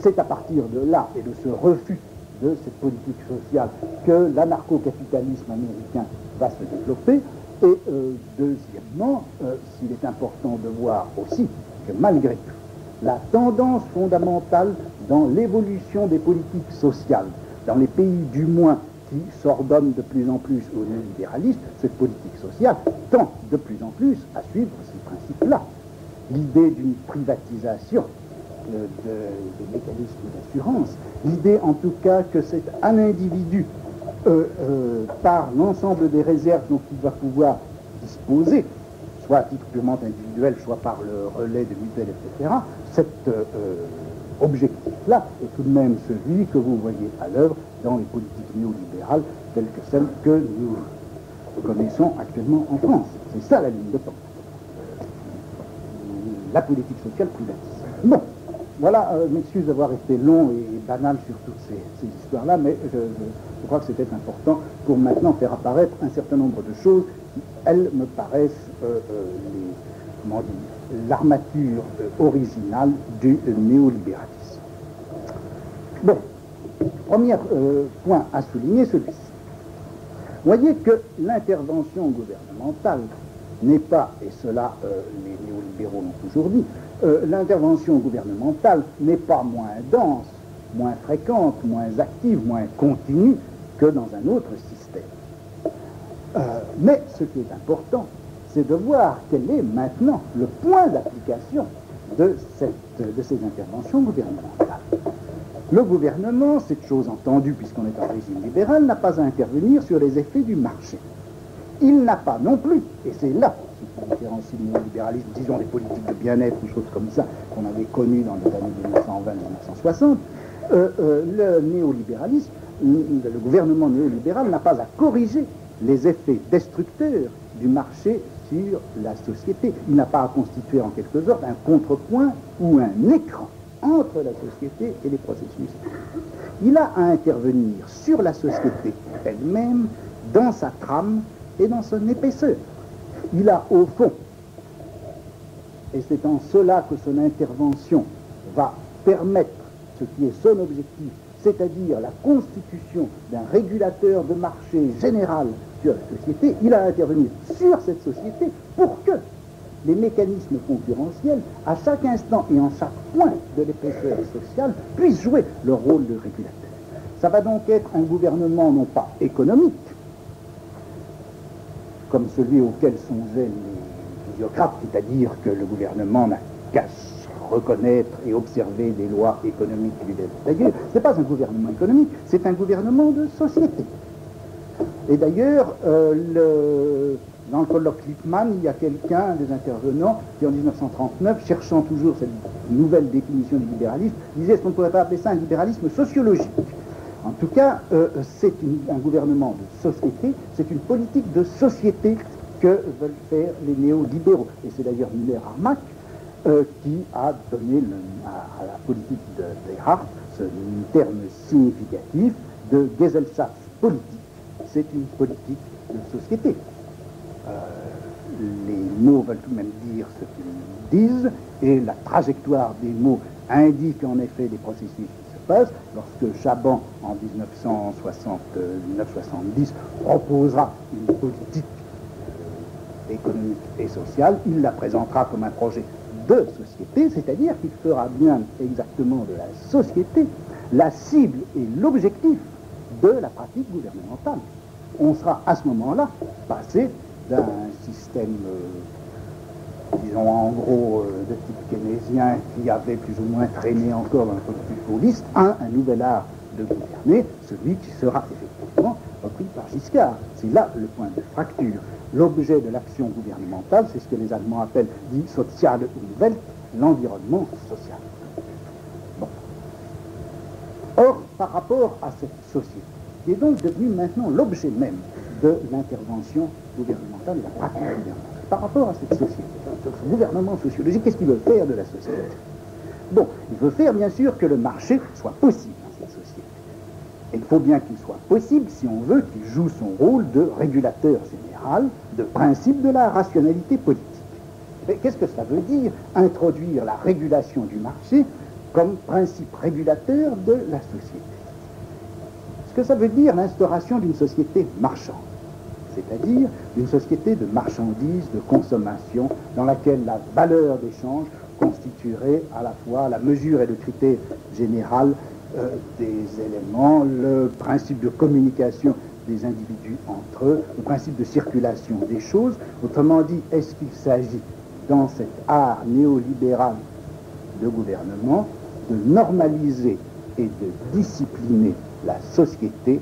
A: c'est à partir de là et de ce refus de cette politique sociale que l'anarcho-capitalisme américain va se développer, et deuxièmement, s'il est important de voir aussi que malgré tout, la tendance fondamentale dans l'évolution des politiques sociales, dans les pays du moins qui s'ordonnent de plus en plus au néolibéralisme, cette politique sociale tend de plus en plus à suivre ces principes-là. L'idée d'une privatisation des mécanismes d'assurance, l'idée en tout cas que c'est un individu par l'ensemble des réserves dont il va pouvoir disposer, soit à titre purement individuel, soit par le relais de mutuelles, etc., cet objectif-là est tout de même celui que vous voyez à l'œuvre dans les politiques néolibérales telles que celles que nous connaissons actuellement en France. C'est ça la ligne de temps. La politique sociale privatisée. Bon, voilà, m'excuse d'avoir été long et banal sur toutes ces histoires-là, mais je crois que c'était important pour maintenant faire apparaître un certain nombre de choses qui, elles, me paraissent l'armature originale du néolibéralisme. Bon, premier point à souligner, celui-ci. Voyez que l'intervention gouvernementale n'est pas, et cela les néolibéraux l'ont toujours dit, l'intervention gouvernementale n'est pas moins dense, moins fréquente, moins active, moins continue que dans un autre système. Mais ce qui est important, c'est de voir quel est maintenant le point d'application de ces interventions gouvernementales. Le gouvernement, cette chose entendue puisqu'on est en régime libéral, n'a pas à intervenir sur les effets du marché. Il n'a pas non plus, et c'est là ce qui différencie le néolibéralisme, disons les politiques de bien-être ou choses comme ça qu'on avait connues dans les années 1920-1960, le néolibéralisme, le gouvernement néolibéral n'a pas à corriger les effets destructeurs du marché sur la société. Il n'a pas à constituer en quelque sorte un contrepoint ou un écran entre la société et les processus. Il a à intervenir sur la société elle-même, dans sa trame et dans son épaisseur. Il a au fond, et c'est en cela que son intervention va permettre ce qui est son objectif, c'est-à-dire la constitution d'un régulateur de marché général sur la société, il a à intervenir sur cette société pour que les mécanismes concurrentiels, à chaque instant et en chaque point de l'épaisseur sociale, puissent jouer leur rôle de régulateur. Ça va donc être un gouvernement non pas économique, comme celui auquel songeaient les physiocrates, c'est-à-dire que le gouvernement n'a qu'à reconnaître et observer des lois économiques qui lui viennent d'ailleurs. Ce n'est pas un gouvernement économique, c'est un gouvernement de société. Et d'ailleurs, dans le colloque Lippmann, il y a quelqu'un, des intervenants, qui en 1939, cherchant toujours cette nouvelle définition du libéralisme, disait est-ce qu'on ne pourrait pas appeler ça un libéralisme sociologique? En tout cas, c'est un gouvernement de société, c'est une politique de société que veulent faire les néolibéraux. Et c'est d'ailleurs Müller-Armack qui a donné à la politique de Erhard ce terme significatif de Gesellschaft politique. C'est une politique de société. Les mots veulent tout de même dire ce qu'ils disent, et la trajectoire des mots indique en effet des processus qui se passent. Lorsque Chaban, en 1969-70, proposera une politique économique et sociale, il la présentera comme un projet de société, c'est-à-dire qu'il fera bien exactement de la société la cible et l'objectif de la pratique gouvernementale. On sera à ce moment-là passé d'un système, disons en gros, de type keynésien qui avait plus ou moins traîné encore dans la politique gaulliste, à un nouvel art de gouverner celui qui sera effectivement repris par Giscard. C'est là le point de fracture. L'objet de l'action gouvernementale, c'est ce que les Allemands appellent die soziale Umwelt, l'environnement social. Bon. Or, par rapport à cette société, qui est donc devenue maintenant l'objet même de l'intervention gouvernementale, de la pratique gouvernementale, par rapport à cette société, ce gouvernement sociologique, qu'est-ce qu'il veut faire de la société? Bon, il veut faire bien sûr que le marché soit possible dans cette société. Et il faut bien qu'il soit possible si on veut qu'il joue son rôle de régulateur général, de principe de la rationalité politique. Mais qu'est-ce que ça veut dire, introduire la régulation du marché comme principe régulateur de la société? Ce que ça veut dire, l'instauration d'une société marchande, c'est-à-dire d'une société de marchandises, de consommation, dans laquelle la valeur d'échange constituerait à la fois la mesure et le critère général des éléments, le principe de communication des individus entre eux, le principe de circulation des choses. Autrement dit, est-ce qu'il s'agit, dans cet art néolibéral de gouvernement, de normaliser et de discipliner la société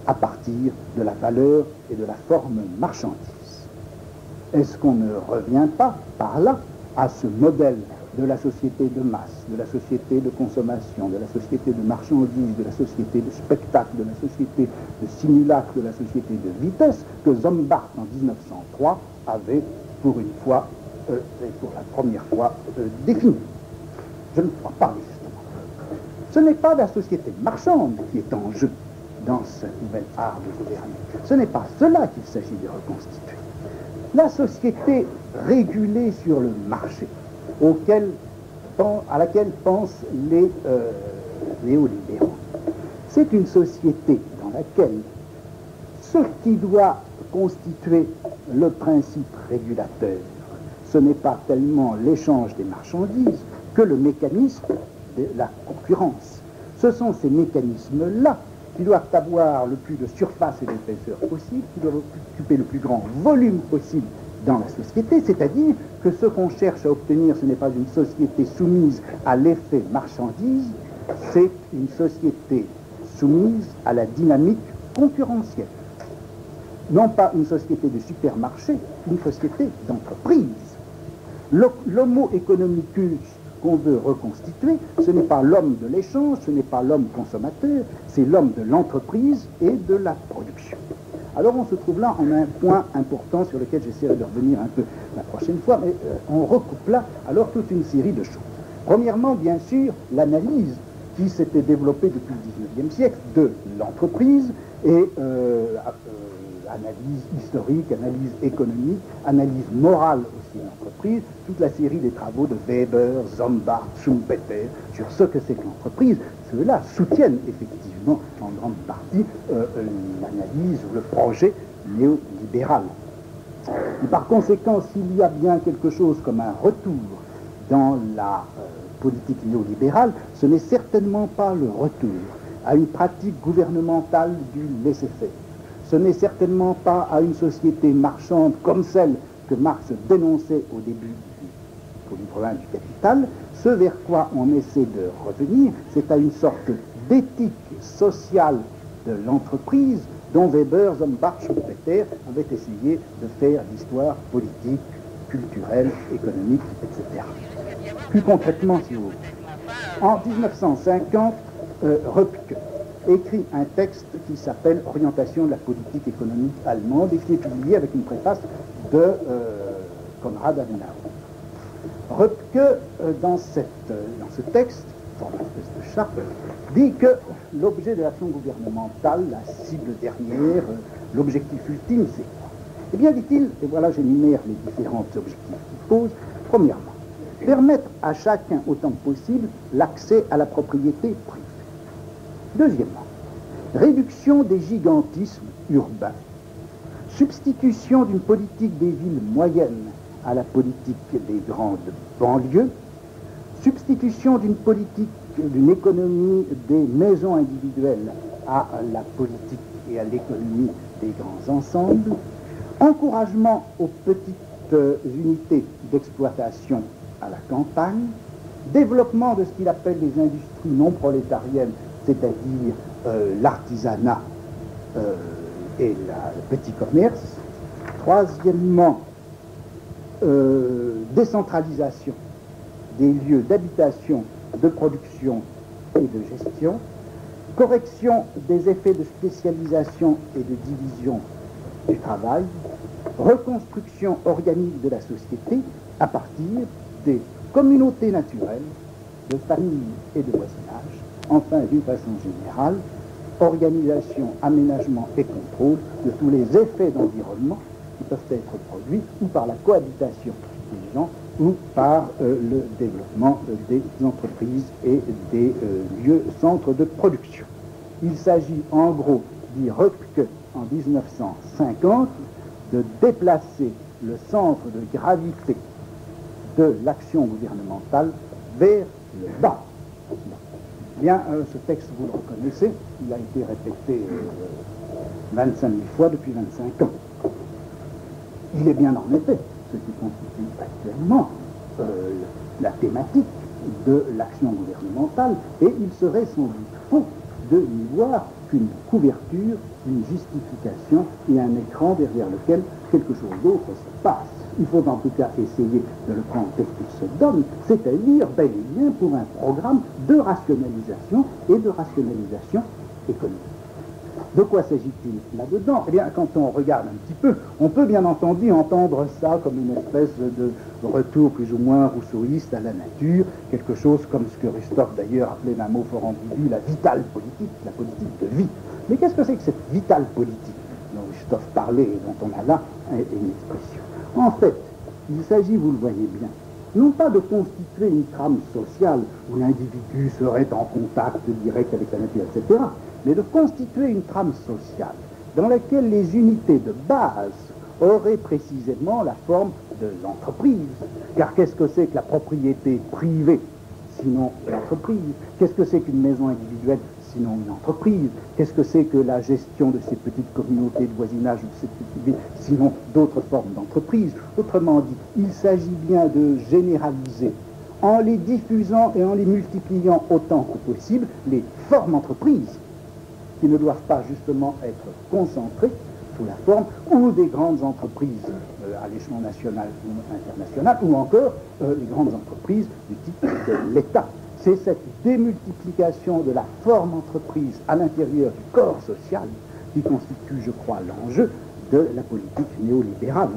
A: à partir de la valeur et de la forme marchandise? Est-ce qu'on ne revient pas par là à ce modèle de la société de masse, de la société de consommation, de la société de marchandises, de la société de spectacle, de la société de simulacre, de la société de vitesse, que Zombart en 1903 avait pour une fois, et pour la première fois, défini? Je ne crois pas, justement. Ce n'est pas la société marchande qui est en jeu dans ce nouvel art de gouverner. Ce n'est pas cela qu'il s'agit de reconstituer. La société régulée sur le marché, à laquelle pensent les néolibéraux, c'est une société dans laquelle ce qui doit constituer le principe régulateur, ce n'est pas tellement l'échange des marchandises que le mécanisme de la concurrence. Ce sont ces mécanismes-là qui doivent avoir le plus de surface et d'épaisseur possible, qui doivent occuper le plus grand volume possible dans la société, c'est-à-dire que ce qu'on cherche à obtenir, ce n'est pas une société soumise à l'effet marchandise, c'est une société soumise à la dynamique concurrentielle. Non pas une société de supermarché, une société d'entreprise. L'homo economicus qu'on veut reconstituer, ce n'est pas l'homme de l'échange, ce n'est pas l'homme consommateur, c'est l'homme de l'entreprise et de la production. Alors on se trouve là en un point important sur lequel j'essaierai de revenir un peu la prochaine fois, mais on recoupe là alors toute une série de choses. Premièrement, bien sûr, l'analyse qui s'était développée depuis le XIXe siècle de l'entreprise et analyse historique, analyse économique, analyse morale aussi de l'entreprise, toute la série des travaux de Weber, Zombart, Schumpeter sur ce que c'est que l'entreprise. Ceux-là soutiennent effectivement en grande partie l'analyse ou le projet néolibéral. Et par conséquent, s'il y a bien quelque chose comme un retour dans la politique néolibérale, ce n'est certainement pas le retour à une pratique gouvernementale du laisser-faire. Ce n'est certainement pas à une société marchande comme celle que Marx dénonçait au début du livre 1 du Capital. Ce vers quoi on essaie de revenir, c'est à une sorte d'éthique sociale de l'entreprise dont Weber, Zombart, Schumpeter avaient essayé de faire l'histoire politique, culturelle, économique, etc. Plus concrètement, si vous voulez, en 1950, Röpke écrit un texte qui s'appelle « Orientation de la politique économique allemande » et qui est publié avec une préface de Konrad Adenauer. Röpke, dans ce texte, forme une espèce de charte, dit que l'objet de l'action gouvernementale, la cible dernière, l'objectif ultime, c'est quoi? Eh bien, dit-il, et voilà, j'énumère les différents objectifs qu'il pose. Premièrement, permettre à chacun autant que possible l'accès à la propriété privée. Deuxièmement, réduction des gigantismes urbains, substitution d'une politique des villes moyennes à la politique des grandes banlieues, substitution d'une politique, d'une économie des maisons individuelles à la politique et à l'économie des grands ensembles, encouragement aux petites unités d'exploitation à la campagne, développement de ce qu'il appelle les industries non prolétariennes, c'est-à-dire l'artisanat et le petit commerce. Troisièmement, décentralisation des lieux d'habitation, de production et de gestion, correction des effets de spécialisation et de division du travail, reconstruction organique de la société à partir des communautés naturelles, de familles et de voisinage, enfin d'une façon générale, organisation, aménagement et contrôle de tous les effets d'environnement qui peuvent être produits ou par la cohabitation des gens ou par le développement des entreprises et des lieux, centres de production. Il s'agit en gros, dit Röpke en 1950, de déplacer le centre de gravité de l'action gouvernementale vers le bas. Bien, ce texte, vous le reconnaissez, il a été répété 25 000 fois depuis 25 ans. Il est bien en effet ce qui constitue actuellement la thématique de l'action gouvernementale, et il serait sans doute faux de n'y voir qu'une couverture, une justification et un écran derrière lequel quelque chose d'autre se passe. Il faut en tout cas essayer de le prendre tel qu'il se donne, c'est-à-dire bel et bien pour un programme de rationalisation et de rationalisation économique. De quoi s'agit-il là-dedans? Eh bien, quand on regarde un petit peu, on peut bien entendu entendre ça comme une espèce de retour plus ou moins rousseauiste à la nature, quelque chose comme ce que Christophe d'ailleurs appelait d'un mot fort ambigu la vitale politique, la politique de vie. Mais qu'est-ce que c'est que cette vitale politique dont Christophe parlait et dont on a là une expression? En fait, il s'agit, vous le voyez bien, non pas de constituer une trame sociale où l'individu serait en contact direct avec la nature, etc., mais de constituer une trame sociale dans laquelle les unités de base auraient précisément la forme de l'entreprise. Car qu'est-ce que c'est que la propriété privée, sinon l'entreprise? Qu'est-ce que c'est qu'une maison individuelle, sinon une entreprise? Qu'est-ce que c'est que la gestion de ces petites communautés de voisinage ou de ces petites villes, sinon d'autres formes d'entreprise? Autrement dit, il s'agit bien de généraliser, en les diffusant et en les multipliant autant que possible, les formes d'entreprise, qui ne doivent pas justement être concentrées sous la forme ou des grandes entreprises à l'échelon national ou international, ou encore les grandes entreprises du type de l'État. C'est cette démultiplication de la forme entreprise à l'intérieur du corps social qui constitue, je crois, l'enjeu de la politique néolibérale.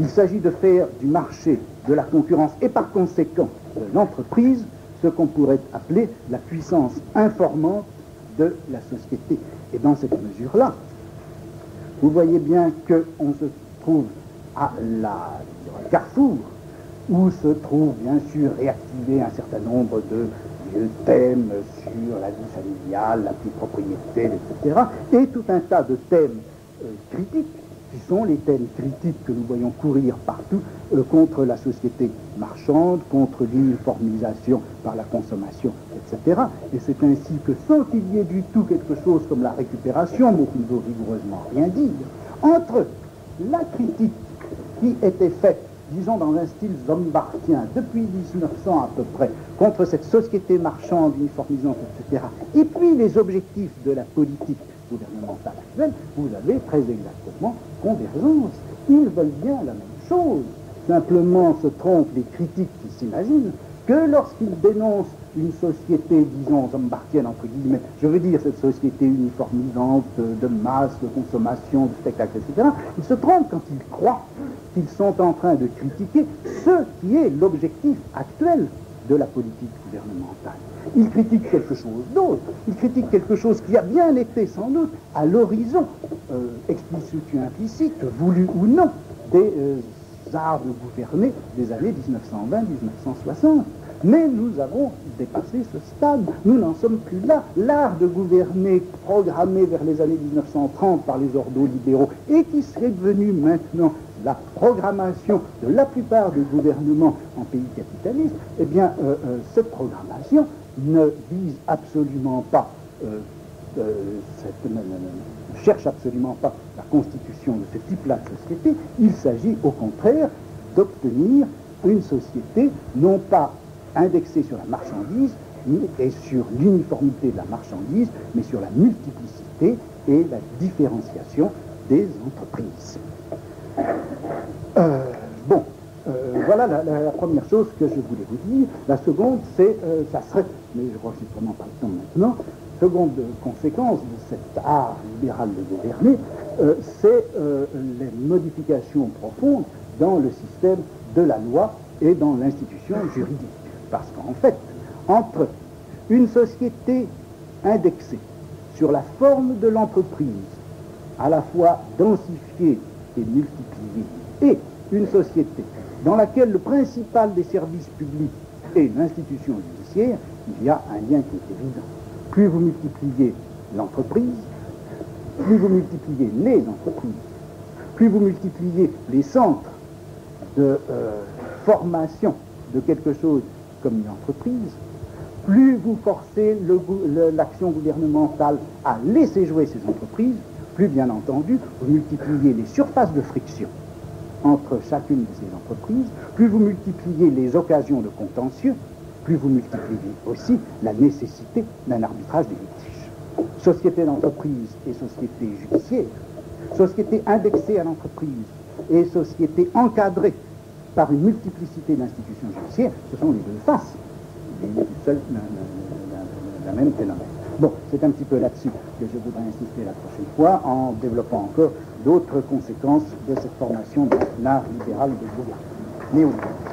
A: Il s'agit de faire du marché, de la concurrence et par conséquent de l'entreprise ce qu'on pourrait appeler la puissance informante de la société. Et dans cette mesure-là, vous voyez bien qu'on se trouve à la carrefour, où se trouve bien sûr réactivé un certain nombre de vieux thèmes sur la vie familiale, la petite propriété, etc., et tout un tas de thèmes critiques, qui sont les thèmes critiques que nous voyons courir partout contre la société marchande, contre l'uniformisation par la consommation, etc. Et c'est ainsi que, sans qu'il y ait du tout quelque chose comme la récupération, mot qui ne veut rigoureusement rien dire, entre la critique qui était faite, disons dans un style zombartien, depuis 1900 à peu près, contre cette société marchande, uniformisante, etc., et puis les objectifs de la politique gouvernementale actuelle, vous avez très exactement convergence. Ils veulent bien la même chose. Simplement se trompent les critiques qui s'imaginent que lorsqu'ils dénoncent une société, disons, zombartienne, entre guillemets, je veux dire cette société uniformisante de masse, de consommation, de spectacle, etc., ils se trompent quand ils croient qu'ils sont en train de critiquer ce qui est l'objectif actuel de la politique gouvernementale. Ils critiquent quelque chose d'autre. Ils critiquent quelque chose qui a bien été, sans doute, à l'horizon, explicite ou implicite, voulu ou non, des arts de gouverner des années 1920-1960. Mais nous avons dépassé ce stade. Nous n'en sommes plus là. L'art de gouverner programmé vers les années 1930 par les ordos libéraux et qui serait devenu maintenant la programmation de la plupart des gouvernements en pays capitalistes, eh bien, cette programmation ne vise absolument pas, ne cherche absolument pas la constitution de ce type-là de société. Il s'agit au contraire d'obtenir une société non pas indexée sur la marchandise, et sur l'uniformité de la marchandise, mais sur la multiplicité et la différenciation des entreprises. Voilà la première chose que je voulais vous dire. La seconde, c'est, ça serait, mais je crois que c'est vraiment pas le temps maintenant, seconde conséquence de cet art libéral de gouverner, c'est les modifications profondes dans le système de la loi et dans l'institution juridique. Parce qu'en fait, entre une société indexée sur la forme de l'entreprise, à la fois densifiée et multipliée, et une société dans laquelle le principal des services publics est l'institution judiciaire, il y a un lien qui est évident. Plus vous multipliez l'entreprise, plus vous multipliez les entreprises, plus vous multipliez les centres de formation de quelque chose comme une entreprise, plus vous forcez l'action gouvernementale à laisser jouer ces entreprises, plus bien entendu vous multipliez les surfaces de friction entre chacune de ces entreprises, plus vous multipliez les occasions de contentieux, plus vous multipliez aussi la nécessité d'un arbitrage des litiges. Société d'entreprise et société judiciaire, société indexée à l'entreprise et société encadrée par une multiplicité d'institutions judiciaires, ce sont les deux faces d'un même phénomène. Bon, c'est un petit peu là-dessus que je voudrais insister la prochaine fois, en développant encore d'autres conséquences de cette formation de l'art libéral de gouvernement néolibéral.